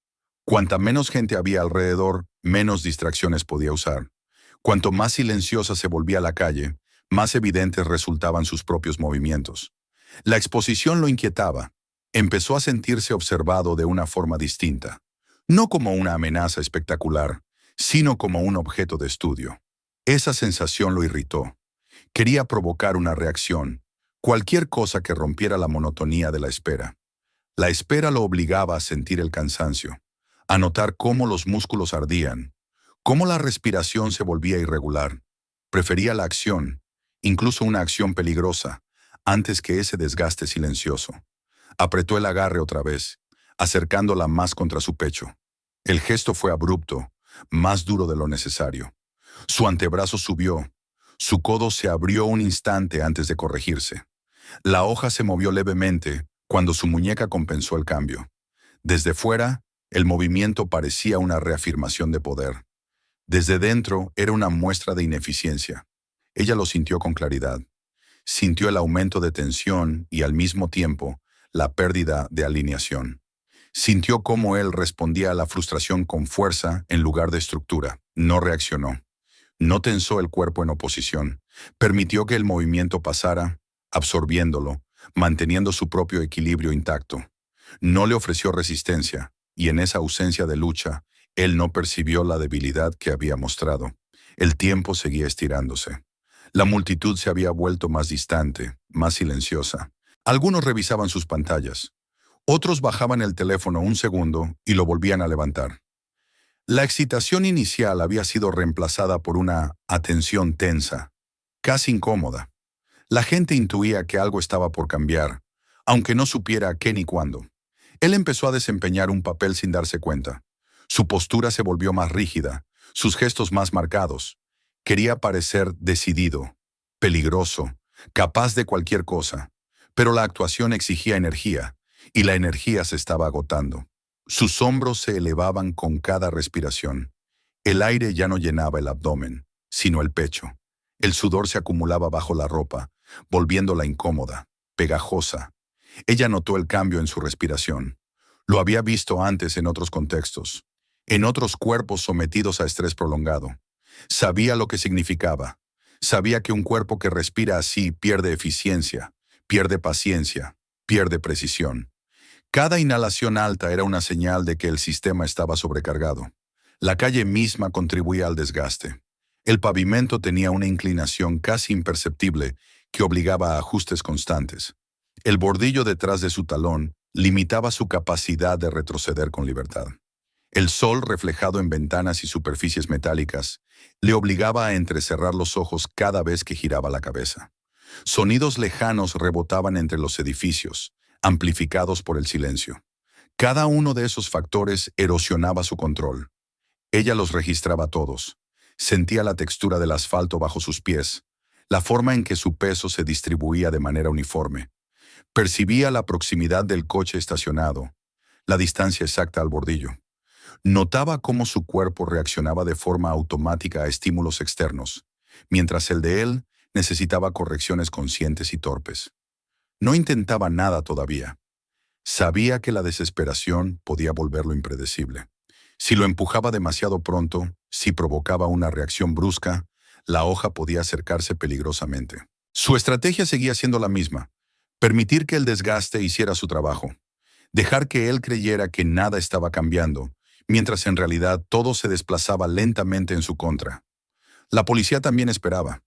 Cuanta menos gente había alrededor, menos distracciones podía usar. Cuanto más silenciosa se volvía la calle, más evidentes resultaban sus propios movimientos. La exposición lo inquietaba. Empezó a sentirse observado de una forma distinta. No como una amenaza espectacular, sino como un objeto de estudio. Esa sensación lo irritó. Quería provocar una reacción, cualquier cosa que rompiera la monotonía de la espera. La espera lo obligaba a sentir el cansancio, a notar cómo los músculos ardían, cómo la respiración se volvía irregular. Prefería la acción, incluso una acción peligrosa, antes que ese desgaste silencioso. Apretó el agarre otra vez, acercándola más contra su pecho. El gesto fue abrupto, más duro de lo necesario. Su antebrazo subió. Su codo se abrió un instante antes de corregirse. La hoja se movió levemente cuando su muñeca compensó el cambio. Desde fuera, el movimiento parecía una reafirmación de poder. Desde dentro era una muestra de ineficiencia. Ella lo sintió con claridad. Sintió el aumento de tensión y al mismo tiempo la pérdida de alineación. Sintió cómo él respondía a la frustración con fuerza en lugar de estructura. No reaccionó. No tensó el cuerpo en oposición. Permitió que el movimiento pasara, absorbiéndolo, manteniendo su propio equilibrio intacto. No le ofreció resistencia, y en esa ausencia de lucha, él no percibió la debilidad que había mostrado. El tiempo seguía estirándose. La multitud se había vuelto más distante, más silenciosa. Algunos revisaban sus pantallas. Otros bajaban el teléfono un segundo y lo volvían a levantar. La excitación inicial había sido reemplazada por una atención tensa, casi incómoda. La gente intuía que algo estaba por cambiar, aunque no supiera qué ni cuándo. Él empezó a desempeñar un papel sin darse cuenta. Su postura se volvió más rígida, sus gestos más marcados. Quería parecer decidido, peligroso, capaz de cualquier cosa, pero la actuación exigía energía, y la energía se estaba agotando. Sus hombros se elevaban con cada respiración. El aire ya no llenaba el abdomen, sino el pecho. El sudor se acumulaba bajo la ropa, volviéndola incómoda, pegajosa. Ella notó el cambio en su respiración. Lo había visto antes en otros contextos, en otros cuerpos sometidos a estrés prolongado. Sabía lo que significaba. Sabía que un cuerpo que respira así pierde eficiencia, pierde paciencia, pierde precisión. Cada inhalación alta era una señal de que el sistema estaba sobrecargado. La calle misma contribuía al desgaste. El pavimento tenía una inclinación casi imperceptible que obligaba a ajustes constantes. El bordillo detrás de su talón limitaba su capacidad de retroceder con libertad. El sol, reflejado en ventanas y superficies metálicas, le obligaba a entrecerrar los ojos cada vez que giraba la cabeza. Sonidos lejanos rebotaban entre los edificios, amplificados por el silencio. Cada uno de esos factores erosionaba su control. Ella los registraba todos. Sentía la textura del asfalto bajo sus pies, la forma en que su peso se distribuía de manera uniforme. Percibía la proximidad del coche estacionado, la distancia exacta al bordillo. Notaba cómo su cuerpo reaccionaba de forma automática a estímulos externos, mientras el de él necesitaba correcciones conscientes y torpes. No intentaba nada todavía. Sabía que la desesperación podía volverlo impredecible. Si lo empujaba demasiado pronto, si provocaba una reacción brusca, la hoja podía acercarse peligrosamente. Su estrategia seguía siendo la misma: permitir que el desgaste hiciera su trabajo, dejar que él creyera que nada estaba cambiando, mientras en realidad todo se desplazaba lentamente en su contra. La policía también esperaba,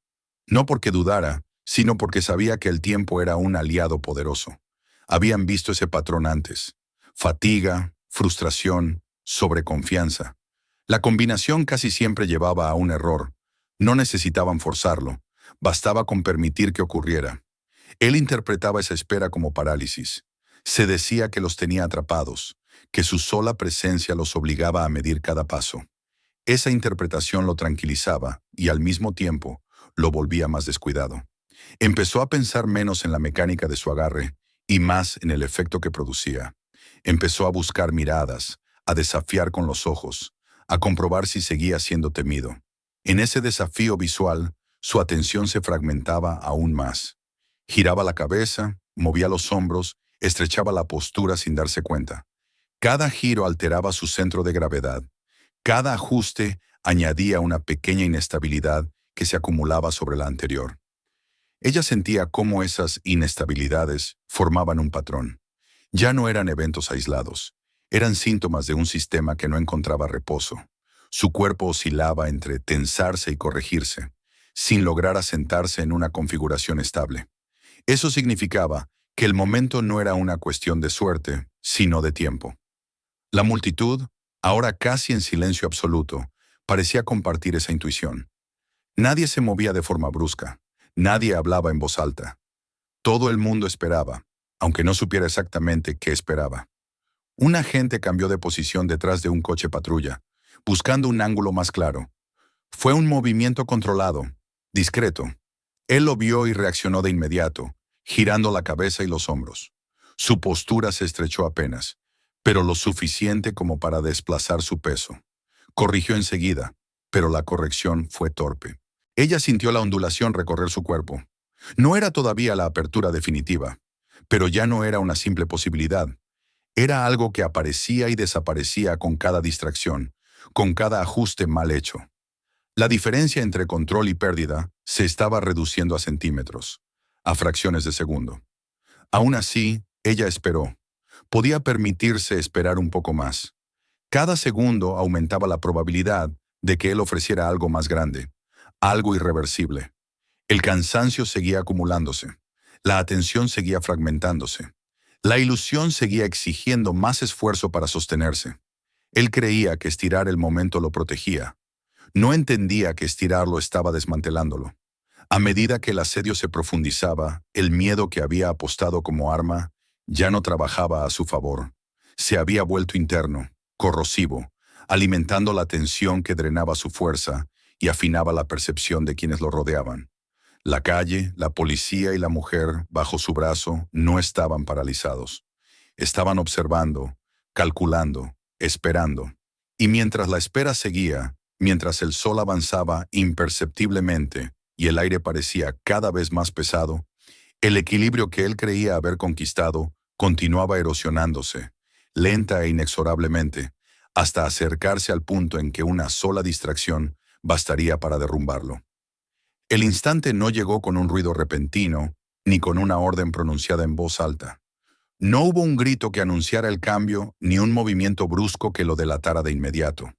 no porque dudara, sino porque sabía que el tiempo era un aliado poderoso. Habían visto ese patrón antes: fatiga, frustración, sobreconfianza. La combinación casi siempre llevaba a un error. No necesitaban forzarlo, bastaba con permitir que ocurriera. Él interpretaba esa espera como parálisis. Se decía que los tenía atrapados, que su sola presencia los obligaba a medir cada paso. Esa interpretación lo tranquilizaba y al mismo tiempo lo volvía más descuidado. Empezó a pensar menos en la mecánica de su agarre y más en el efecto que producía. Empezó a buscar miradas, a desafiar con los ojos, a comprobar si seguía siendo temido. En ese desafío visual, su atención se fragmentaba aún más. Giraba la cabeza, movía los hombros, estrechaba la postura sin darse cuenta. Cada giro alteraba su centro de gravedad. Cada ajuste añadía una pequeña inestabilidad que se acumulaba sobre la anterior. Ella sentía cómo esas inestabilidades formaban un patrón. Ya no eran eventos aislados, eran síntomas de un sistema que no encontraba reposo. Su cuerpo oscilaba entre tensarse y corregirse, sin lograr asentarse en una configuración estable. Eso significaba que el momento no era una cuestión de suerte, sino de tiempo. La multitud, ahora casi en silencio absoluto, parecía compartir esa intuición. Nadie se movía de forma brusca, nadie hablaba en voz alta. Todo el mundo esperaba, aunque no supiera exactamente qué esperaba. Un agente cambió de posición detrás de un coche patrulla, buscando un ángulo más claro. Fue un movimiento controlado, discreto. Él lo vio y reaccionó de inmediato, girando la cabeza y los hombros. Su postura se estrechó apenas, pero lo suficiente como para desplazar su peso. Corrigió enseguida, pero la corrección fue torpe. Ella sintió la ondulación recorrer su cuerpo. No era todavía la apertura definitiva, pero ya no era una simple posibilidad. Era algo que aparecía y desaparecía con cada distracción, con cada ajuste mal hecho. La diferencia entre control y pérdida se estaba reduciendo a centímetros, a fracciones de segundo. Aún así, ella esperó. Podía permitirse esperar un poco más. Cada segundo aumentaba la probabilidad de que él ofreciera algo más grande, algo irreversible. El cansancio seguía acumulándose. La atención seguía fragmentándose. La ilusión seguía exigiendo más esfuerzo para sostenerse. Él creía que estirar el momento lo protegía. No entendía que estirarlo estaba desmantelándolo. A medida que el asedio se profundizaba, el miedo que había apostado como arma ya no trabajaba a su favor. Se había vuelto interno, corrosivo, alimentando la tensión que drenaba su fuerza y afinaba la percepción de quienes lo rodeaban. La calle, la policía y la mujer, bajo su brazo, no estaban paralizados. Estaban observando, calculando, esperando. Y mientras la espera seguía, mientras el sol avanzaba imperceptiblemente, y el aire parecía cada vez más pesado, el equilibrio que él creía haber conquistado continuaba erosionándose, lenta e inexorablemente, hasta acercarse al punto en que una sola distracción bastaría para derrumbarlo. El instante no llegó con un ruido repentino, ni con una orden pronunciada en voz alta. No hubo un grito que anunciara el cambio, ni un movimiento brusco que lo delatara de inmediato.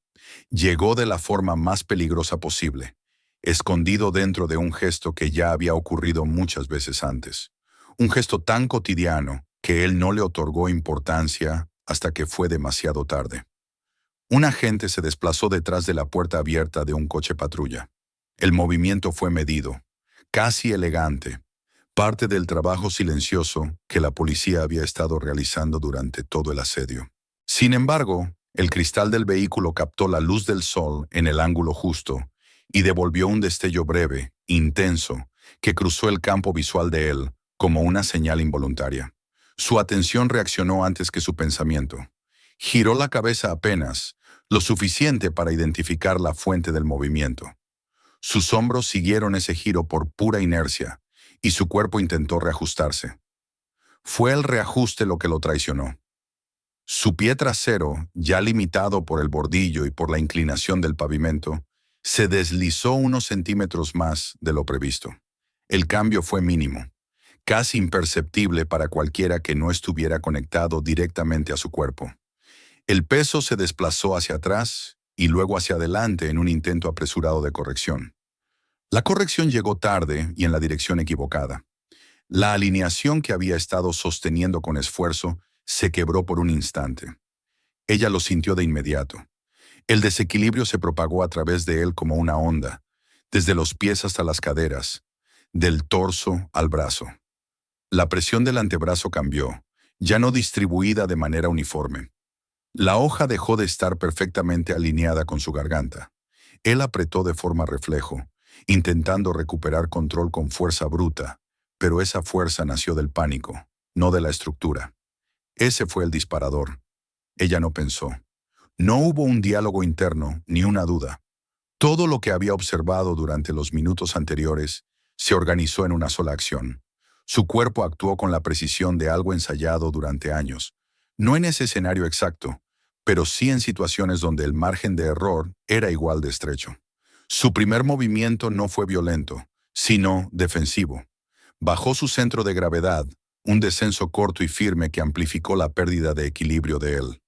Llegó de la forma más peligrosa posible, escondido dentro de un gesto que ya había ocurrido muchas veces antes. Un gesto tan cotidiano que él no le otorgó importancia hasta que fue demasiado tarde. Un agente se desplazó detrás de la puerta abierta de un coche patrulla. El movimiento fue medido, casi elegante, parte del trabajo silencioso que la policía había estado realizando durante todo el asedio. Sin embargo, el cristal del vehículo captó la luz del sol en el ángulo justo y devolvió un destello breve, intenso, que cruzó el campo visual de él como una señal involuntaria. Su atención reaccionó antes que su pensamiento. Giró la cabeza apenas, lo suficiente para identificar la fuente del movimiento. Sus hombros siguieron ese giro por pura inercia, y su cuerpo intentó reajustarse. Fue el reajuste lo que lo traicionó. Su pie trasero, ya limitado por el bordillo y por la inclinación del pavimento, se deslizó unos centímetros más de lo previsto. El cambio fue mínimo, casi imperceptible para cualquiera que no estuviera conectado directamente a su cuerpo. El peso se desplazó hacia atrás y luego hacia adelante en un intento apresurado de corrección. La corrección llegó tarde y en la dirección equivocada. La alineación que había estado sosteniendo con esfuerzo se quebró por un instante. Ella lo sintió de inmediato. El desequilibrio se propagó a través de él como una onda, desde los pies hasta las caderas, del torso al brazo. La presión del antebrazo cambió, ya no distribuida de manera uniforme. La hoja dejó de estar perfectamente alineada con su garganta. Él apretó de forma reflejo, intentando recuperar control con fuerza bruta, pero esa fuerza nació del pánico, no de la estructura. Ese fue el disparador. Ella no pensó. No hubo un diálogo interno ni una duda. Todo lo que había observado durante los minutos anteriores se organizó en una sola acción. Su cuerpo actuó con la precisión de algo ensayado durante años. No en ese escenario exacto, pero sí en situaciones donde el margen de error era igual de estrecho. Su primer movimiento no fue violento, sino defensivo. Bajó su centro de gravedad, un descenso corto y firme que amplificó la pérdida de equilibrio de él.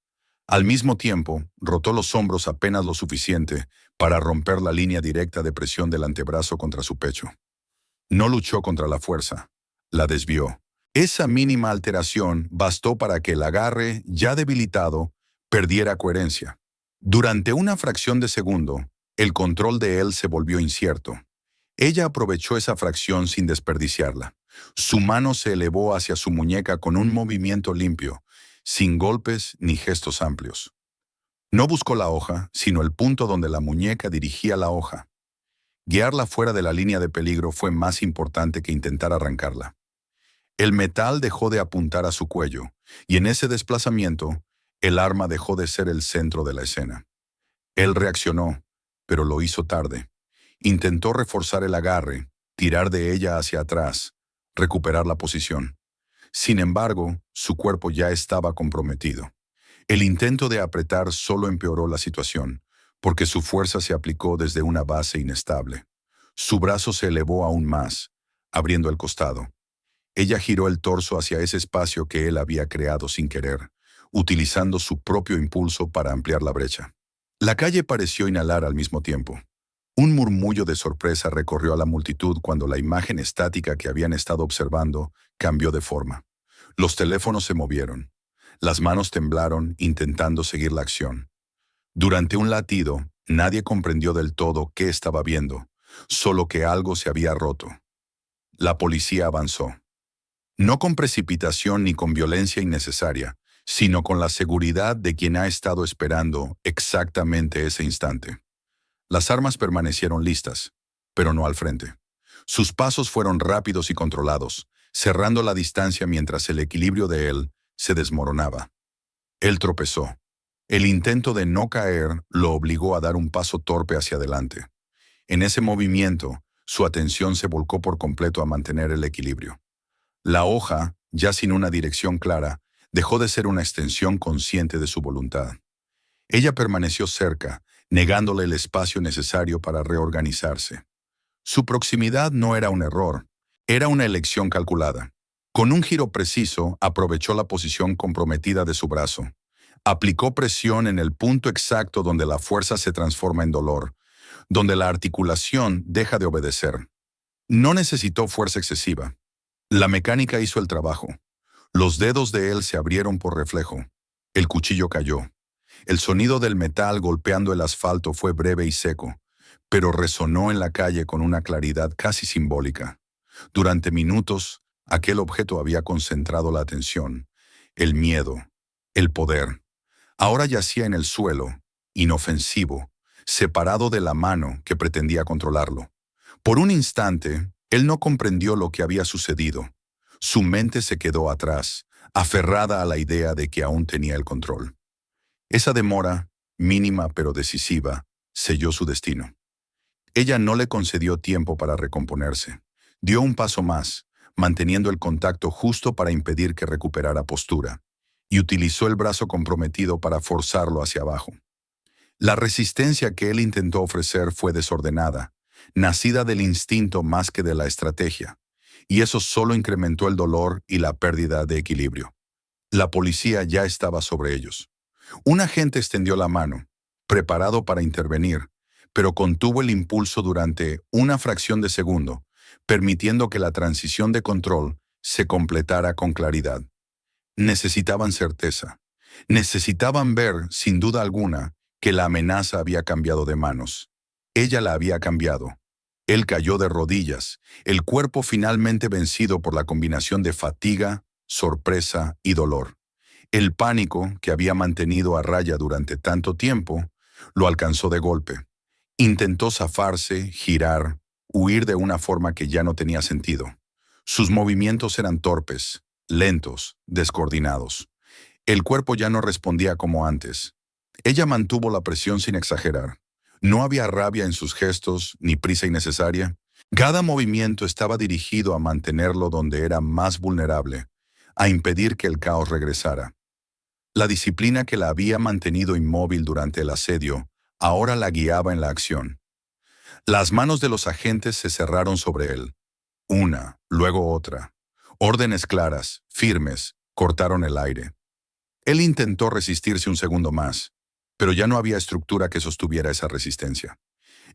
Al mismo tiempo, rotó los hombros apenas lo suficiente para romper la línea directa de presión del antebrazo contra su pecho. No luchó contra la fuerza, la desvió. Esa mínima alteración bastó para que el agarre, ya debilitado, perdiera coherencia. Durante una fracción de segundo, el control de él se volvió incierto. Ella aprovechó esa fracción sin desperdiciarla. Su mano se elevó hacia su muñeca con un movimiento limpio, sin golpes ni gestos amplios. No buscó la hoja, sino el punto donde la muñeca dirigía la hoja. Guiarla fuera de la línea de peligro fue más importante que intentar arrancarla. El metal dejó de apuntar a su cuello, y en ese desplazamiento, el arma dejó de ser el centro de la escena. Él reaccionó, pero lo hizo tarde. Intentó reforzar el agarre, tirar de ella hacia atrás, recuperar la posición. Sin embargo, su cuerpo ya estaba comprometido. El intento de apretar solo empeoró la situación, porque su fuerza se aplicó desde una base inestable. Su brazo se elevó aún más, abriendo el costado. Ella giró el torso hacia ese espacio que él había creado sin querer, utilizando su propio impulso para ampliar la brecha. La calle pareció inhalar al mismo tiempo. Un murmullo de sorpresa recorrió a la multitud cuando la imagen estática que habían estado observando cambió de forma. Los teléfonos se movieron. Las manos temblaron intentando seguir la acción. Durante un latido, nadie comprendió del todo qué estaba viendo, solo que algo se había roto. La policía avanzó. No con precipitación ni con violencia innecesaria, sino con la seguridad de quien ha estado esperando exactamente ese instante. Las armas permanecieron listas, pero no al frente. Sus pasos fueron rápidos y controlados, cerrando la distancia mientras el equilibrio de él se desmoronaba. Él tropezó. El intento de no caer lo obligó a dar un paso torpe hacia adelante. En ese movimiento, su atención se volcó por completo a mantener el equilibrio. La hoja, ya sin una dirección clara, dejó de ser una extensión consciente de su voluntad. Ella permaneció cerca, negándole el espacio necesario para reorganizarse. Su proximidad no era un error, era una elección calculada. Con un giro preciso, aprovechó la posición comprometida de su brazo. Aplicó presión en el punto exacto donde la fuerza se transforma en dolor, donde la articulación deja de obedecer. No necesitó fuerza excesiva. La mecánica hizo el trabajo. Los dedos de él se abrieron por reflejo. El cuchillo cayó. El sonido del metal golpeando el asfalto fue breve y seco, pero resonó en la calle con una claridad casi simbólica. Durante minutos, aquel objeto había concentrado la atención, el miedo, el poder. Ahora yacía en el suelo, inofensivo, separado de la mano que pretendía controlarlo. Por un instante, él no comprendió lo que había sucedido. Su mente se quedó atrás, aferrada a la idea de que aún tenía el control. Esa demora, mínima pero decisiva, selló su destino. Ella no le concedió tiempo para recomponerse. Dio un paso más, manteniendo el contacto justo para impedir que recuperara postura, y utilizó el brazo comprometido para forzarlo hacia abajo. La resistencia que él intentó ofrecer fue desordenada, nacida del instinto más que de la estrategia, y eso solo incrementó el dolor y la pérdida de equilibrio. La policía ya estaba sobre ellos. Un agente extendió la mano, preparado para intervenir, pero contuvo el impulso durante una fracción de segundo, permitiendo que la transición de control se completara con claridad. Necesitaban certeza. Necesitaban ver, sin duda alguna, que la amenaza había cambiado de manos. Ella la había cambiado. Él cayó de rodillas, el cuerpo finalmente vencido por la combinación de fatiga, sorpresa y dolor. El pánico, que había mantenido a raya durante tanto tiempo, lo alcanzó de golpe. Intentó zafarse, girar, huir de una forma que ya no tenía sentido. Sus movimientos eran torpes, lentos, descoordinados. El cuerpo ya no respondía como antes. Ella mantuvo la presión sin exagerar. No había rabia en sus gestos, ni prisa innecesaria. Cada movimiento estaba dirigido a mantenerlo donde era más vulnerable, a impedir que el caos regresara. La disciplina que la había mantenido inmóvil durante el asedio ahora la guiaba en la acción. Las manos de los agentes se cerraron sobre él. Una, luego otra. Órdenes claras, firmes, cortaron el aire. Él intentó resistirse un segundo más, pero ya no había estructura que sostuviera esa resistencia.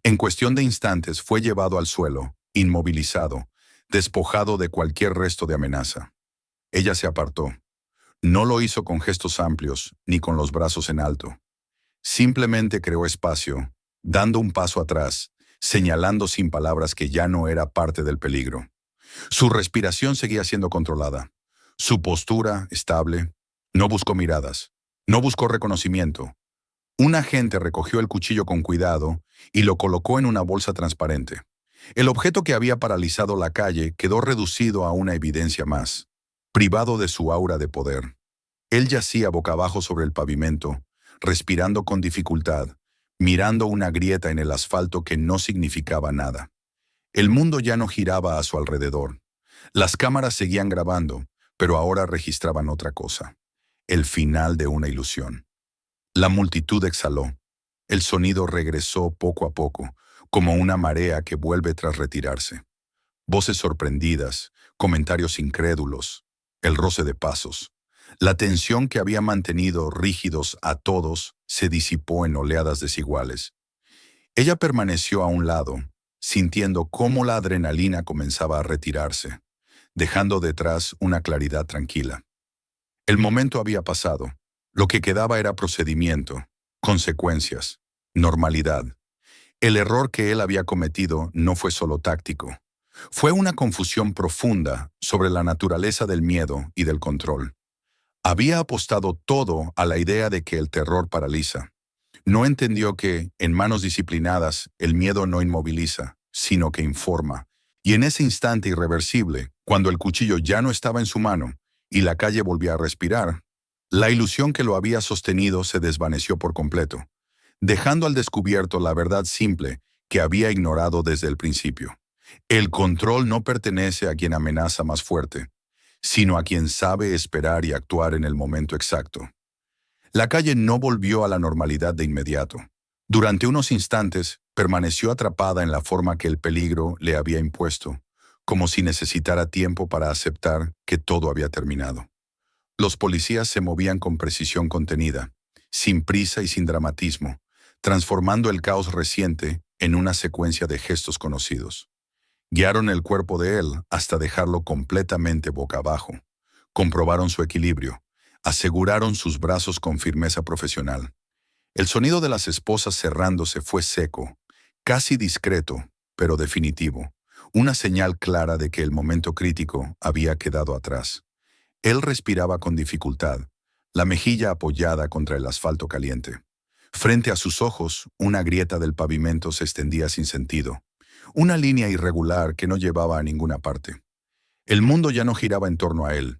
En cuestión de instantes fue llevado al suelo, inmovilizado, despojado de cualquier resto de amenaza. Ella se apartó. No lo hizo con gestos amplios, ni con los brazos en alto. Simplemente creó espacio, dando un paso atrás, señalando sin palabras que ya no era parte del peligro. Su respiración seguía siendo controlada. Su postura, estable. No buscó miradas. No buscó reconocimiento. Un agente recogió el cuchillo con cuidado y lo colocó en una bolsa transparente. El objeto que había paralizado la calle quedó reducido a una evidencia más, privado de su aura de poder. Él yacía boca abajo sobre el pavimento, respirando con dificultad, mirando una grieta en el asfalto que no significaba nada. El mundo ya no giraba a su alrededor. Las cámaras seguían grabando, pero ahora registraban otra cosa: el final de una ilusión. La multitud exhaló. El sonido regresó poco a poco, como una marea que vuelve tras retirarse. Voces sorprendidas, comentarios incrédulos, el roce de pasos. La tensión que había mantenido rígidos a todos se disipó en oleadas desiguales. Ella permaneció a un lado, sintiendo cómo la adrenalina comenzaba a retirarse, dejando detrás una claridad tranquila. El momento había pasado. Lo que quedaba era procedimiento, consecuencias, normalidad. El error que él había cometido no fue solo táctico. Fue una confusión profunda sobre la naturaleza del miedo y del control. Había apostado todo a la idea de que el terror paraliza. No entendió que, en manos disciplinadas, el miedo no inmoviliza, sino que informa. Y en ese instante irreversible, cuando el cuchillo ya no estaba en su mano y la calle volvía a respirar, la ilusión que lo había sostenido se desvaneció por completo, dejando al descubierto la verdad simple que había ignorado desde el principio. El control no pertenece a quien amenaza más fuerte, sino a quien sabe esperar y actuar en el momento exacto. La calle no volvió a la normalidad de inmediato. Durante unos instantes, permaneció atrapada en la forma que el peligro le había impuesto, como si necesitara tiempo para aceptar que todo había terminado. Los policías se movían con precisión contenida, sin prisa y sin dramatismo, transformando el caos reciente en una secuencia de gestos conocidos. Guiaron el cuerpo de él hasta dejarlo completamente boca abajo. Comprobaron su equilibrio, aseguraron sus brazos con firmeza profesional. El sonido de las esposas cerrándose fue seco, casi discreto, pero definitivo, una señal clara de que el momento crítico había quedado atrás. Él respiraba con dificultad, la mejilla apoyada contra el asfalto caliente. Frente a sus ojos, una grieta del pavimento se extendía sin sentido, una línea irregular que no llevaba a ninguna parte. El mundo ya no giraba en torno a él.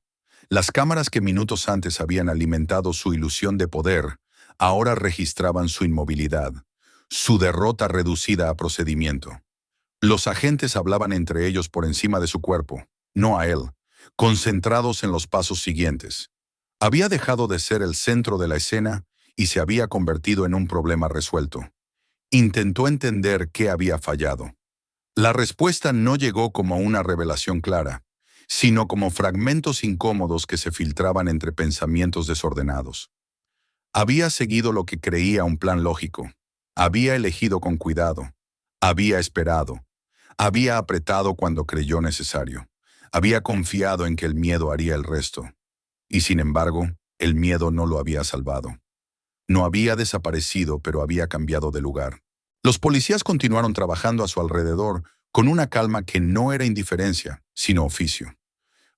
Las cámaras que minutos antes habían alimentado su ilusión de poder, ahora registraban su inmovilidad, su derrota reducida a procedimiento. Los agentes hablaban entre ellos por encima de su cuerpo, no a él, concentrados en los pasos siguientes. Había dejado de ser el centro de la escena y se había convertido en un problema resuelto. Intentó entender qué había fallado. La respuesta no llegó como una revelación clara, sino como fragmentos incómodos que se filtraban entre pensamientos desordenados. Había seguido lo que creía un plan lógico. Había elegido con cuidado. Había esperado. Había apretado cuando creyó necesario. Había confiado en que el miedo haría el resto. Y sin embargo, el miedo no lo había salvado. No había desaparecido, pero había cambiado de lugar. Los policías continuaron trabajando a su alrededor con una calma que no era indiferencia, sino oficio.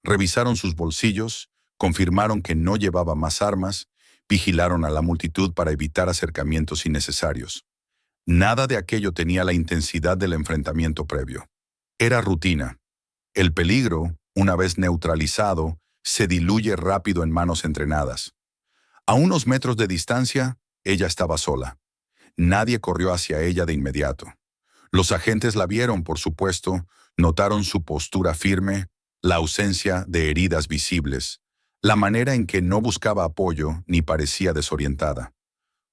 Revisaron sus bolsillos, confirmaron que no llevaba más armas, vigilaron a la multitud para evitar acercamientos innecesarios. Nada de aquello tenía la intensidad del enfrentamiento previo. Era rutina. El peligro, una vez neutralizado, se diluye rápido en manos entrenadas. A unos metros de distancia, ella estaba sola. Nadie corrió hacia ella de inmediato. Los agentes la vieron, por supuesto, notaron su postura firme, la ausencia de heridas visibles, la manera en que no buscaba apoyo ni parecía desorientada.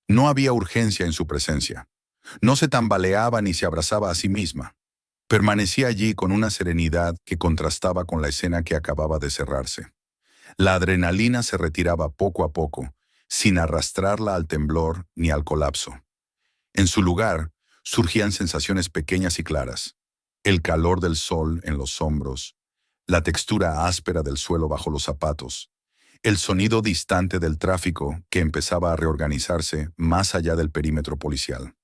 No había urgencia en su presencia. No se tambaleaba ni se abrazaba a sí misma. Permanecía allí con una serenidad que contrastaba con la escena que acababa de cerrarse. La adrenalina se retiraba poco a poco, sin arrastrarla al temblor ni al colapso. En su lugar, surgían sensaciones pequeñas y claras. El calor del sol en los hombros, la textura áspera del suelo bajo los zapatos, el sonido distante del tráfico que empezaba a reorganizarse más allá del perímetro policial.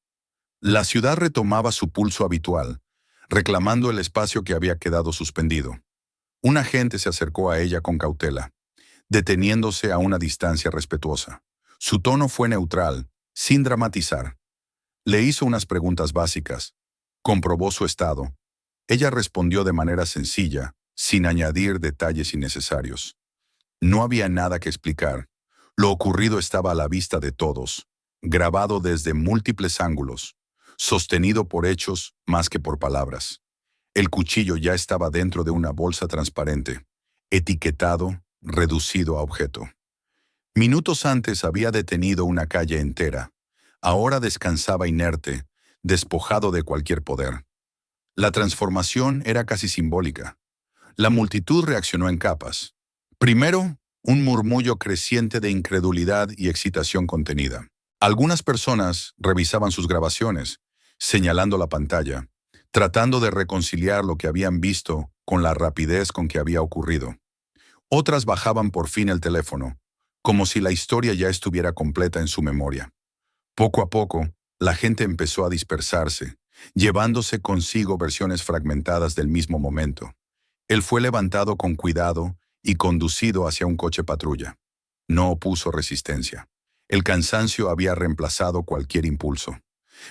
La ciudad retomaba su pulso habitual, reclamando el espacio que había quedado suspendido. Un agente se acercó a ella con cautela, deteniéndose a una distancia respetuosa. Su tono fue neutral, sin dramatizar. Le hizo unas preguntas básicas. Comprobó su estado. Ella respondió de manera sencilla, sin añadir detalles innecesarios. No había nada que explicar. Lo ocurrido estaba a la vista de todos, grabado desde múltiples ángulos, sostenido por hechos más que por palabras. El cuchillo ya estaba dentro de una bolsa transparente, etiquetado, reducido a objeto. Minutos antes había detenido una calle entera. Ahora descansaba inerte, despojado de cualquier poder. La transformación era casi simbólica. La multitud reaccionó en capas. Primero, un murmullo creciente de incredulidad y excitación contenida. Algunas personas revisaban sus grabaciones, señalando la pantalla, tratando de reconciliar lo que habían visto con la rapidez con que había ocurrido. Otras bajaban por fin el teléfono, como si la historia ya estuviera completa en su memoria. Poco a poco, la gente empezó a dispersarse, llevándose consigo versiones fragmentadas del mismo momento. Él fue levantado con cuidado y conducido hacia un coche patrulla. No opuso resistencia. El cansancio había reemplazado cualquier impulso.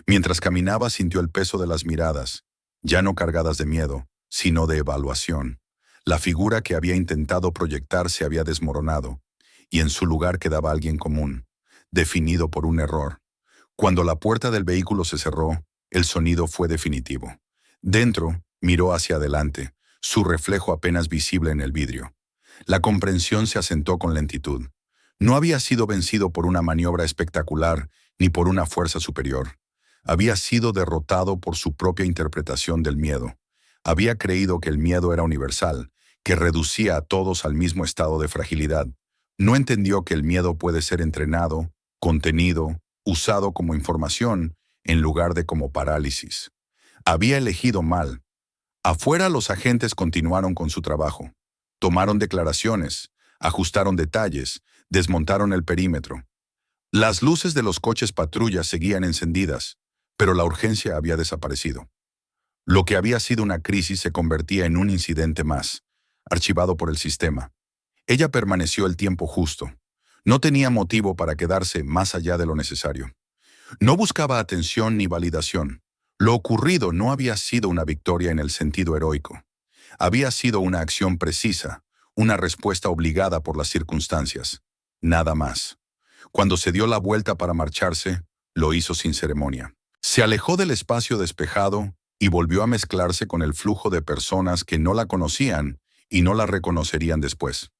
Mientras caminaba sintió el peso de las miradas, ya no cargadas de miedo, sino de evaluación. La figura que había intentado proyectar se había desmoronado, y en su lugar quedaba alguien común, definido por un error. Cuando la puerta del vehículo se cerró, el sonido fue definitivo. Dentro, Miró hacia adelante, su reflejo apenas visible en el vidrio. La comprensión se asentó con lentitud. No había sido vencido por una maniobra espectacular ni por una fuerza superior. Había sido derrotado por su propia interpretación del miedo. Había creído que el miedo era universal, que reducía a todos al mismo estado de fragilidad. No entendió que el miedo puede ser entrenado, contenido, usado como información, en lugar de como parálisis. Había elegido mal. Afuera los agentes continuaron con su trabajo. Tomaron declaraciones, ajustaron detalles, desmontaron el perímetro. Las luces de los coches patrulla seguían encendidas, pero la urgencia había desaparecido. Lo que había sido una crisis se convertía en un incidente más, archivado por el sistema. Ella permaneció el tiempo justo. No tenía motivo para quedarse más allá de lo necesario. No buscaba atención ni validación. Lo ocurrido no había sido una victoria en el sentido heroico. Había sido una acción precisa, una respuesta obligada por las circunstancias. Nada más. Cuando se dio la vuelta para marcharse, lo hizo sin ceremonia. Se alejó del espacio despejado y volvió a mezclarse con el flujo de personas que no la conocían y no la reconocerían después.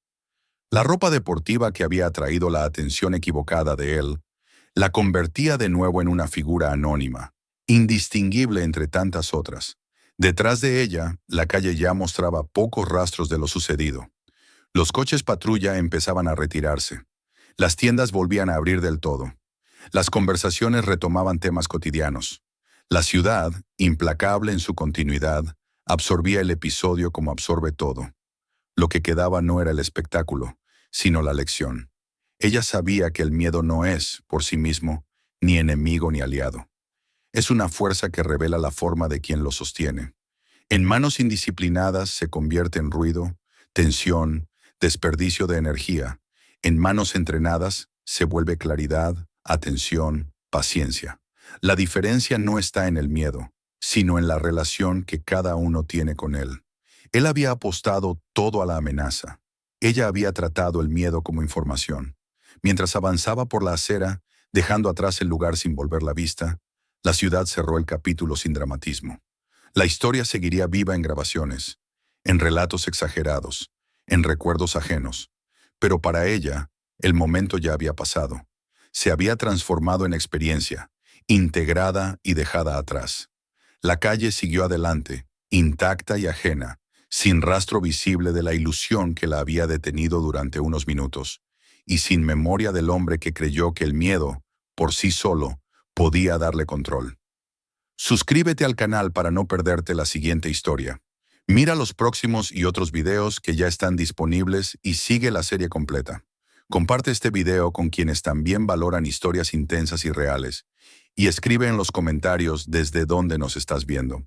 La ropa deportiva que había atraído la atención equivocada de él, la convertía de nuevo en una figura anónima, indistinguible entre tantas otras. Detrás de ella, la calle ya mostraba pocos rastros de lo sucedido. Los coches patrulla empezaban a retirarse. Las tiendas volvían a abrir del todo. Las conversaciones retomaban temas cotidianos. La ciudad, implacable en su continuidad, absorbía el episodio como absorbe todo. Lo que quedaba no era el espectáculo, sino la lección. Ella sabía que el miedo no es, por sí mismo, ni enemigo ni aliado. Es una fuerza que revela la forma de quien lo sostiene. En manos indisciplinadas se convierte en ruido, tensión, desperdicio de energía. En manos entrenadas se vuelve claridad, atención, paciencia. La diferencia no está en el miedo, sino en la relación que cada uno tiene con él. Él había apostado todo a la amenaza. Ella había tratado el miedo como información. Mientras avanzaba por la acera, dejando atrás el lugar sin volver la vista, la ciudad cerró el capítulo sin dramatismo. La historia seguiría viva en grabaciones, en relatos exagerados, en recuerdos ajenos. Pero para ella, el momento ya había pasado. Se había transformado en experiencia, integrada y dejada atrás. La calle siguió adelante, intacta y ajena, sin rastro visible de la ilusión que la había detenido durante unos minutos, y sin memoria del hombre que creyó que el miedo, por sí solo, podía darle control. Suscríbete al canal para no perderte la siguiente historia. Mira los próximos y otros videos que ya están disponibles y sigue la serie completa. Comparte este video con quienes también valoran historias intensas y reales, y escribe en los comentarios desde dónde nos estás viendo.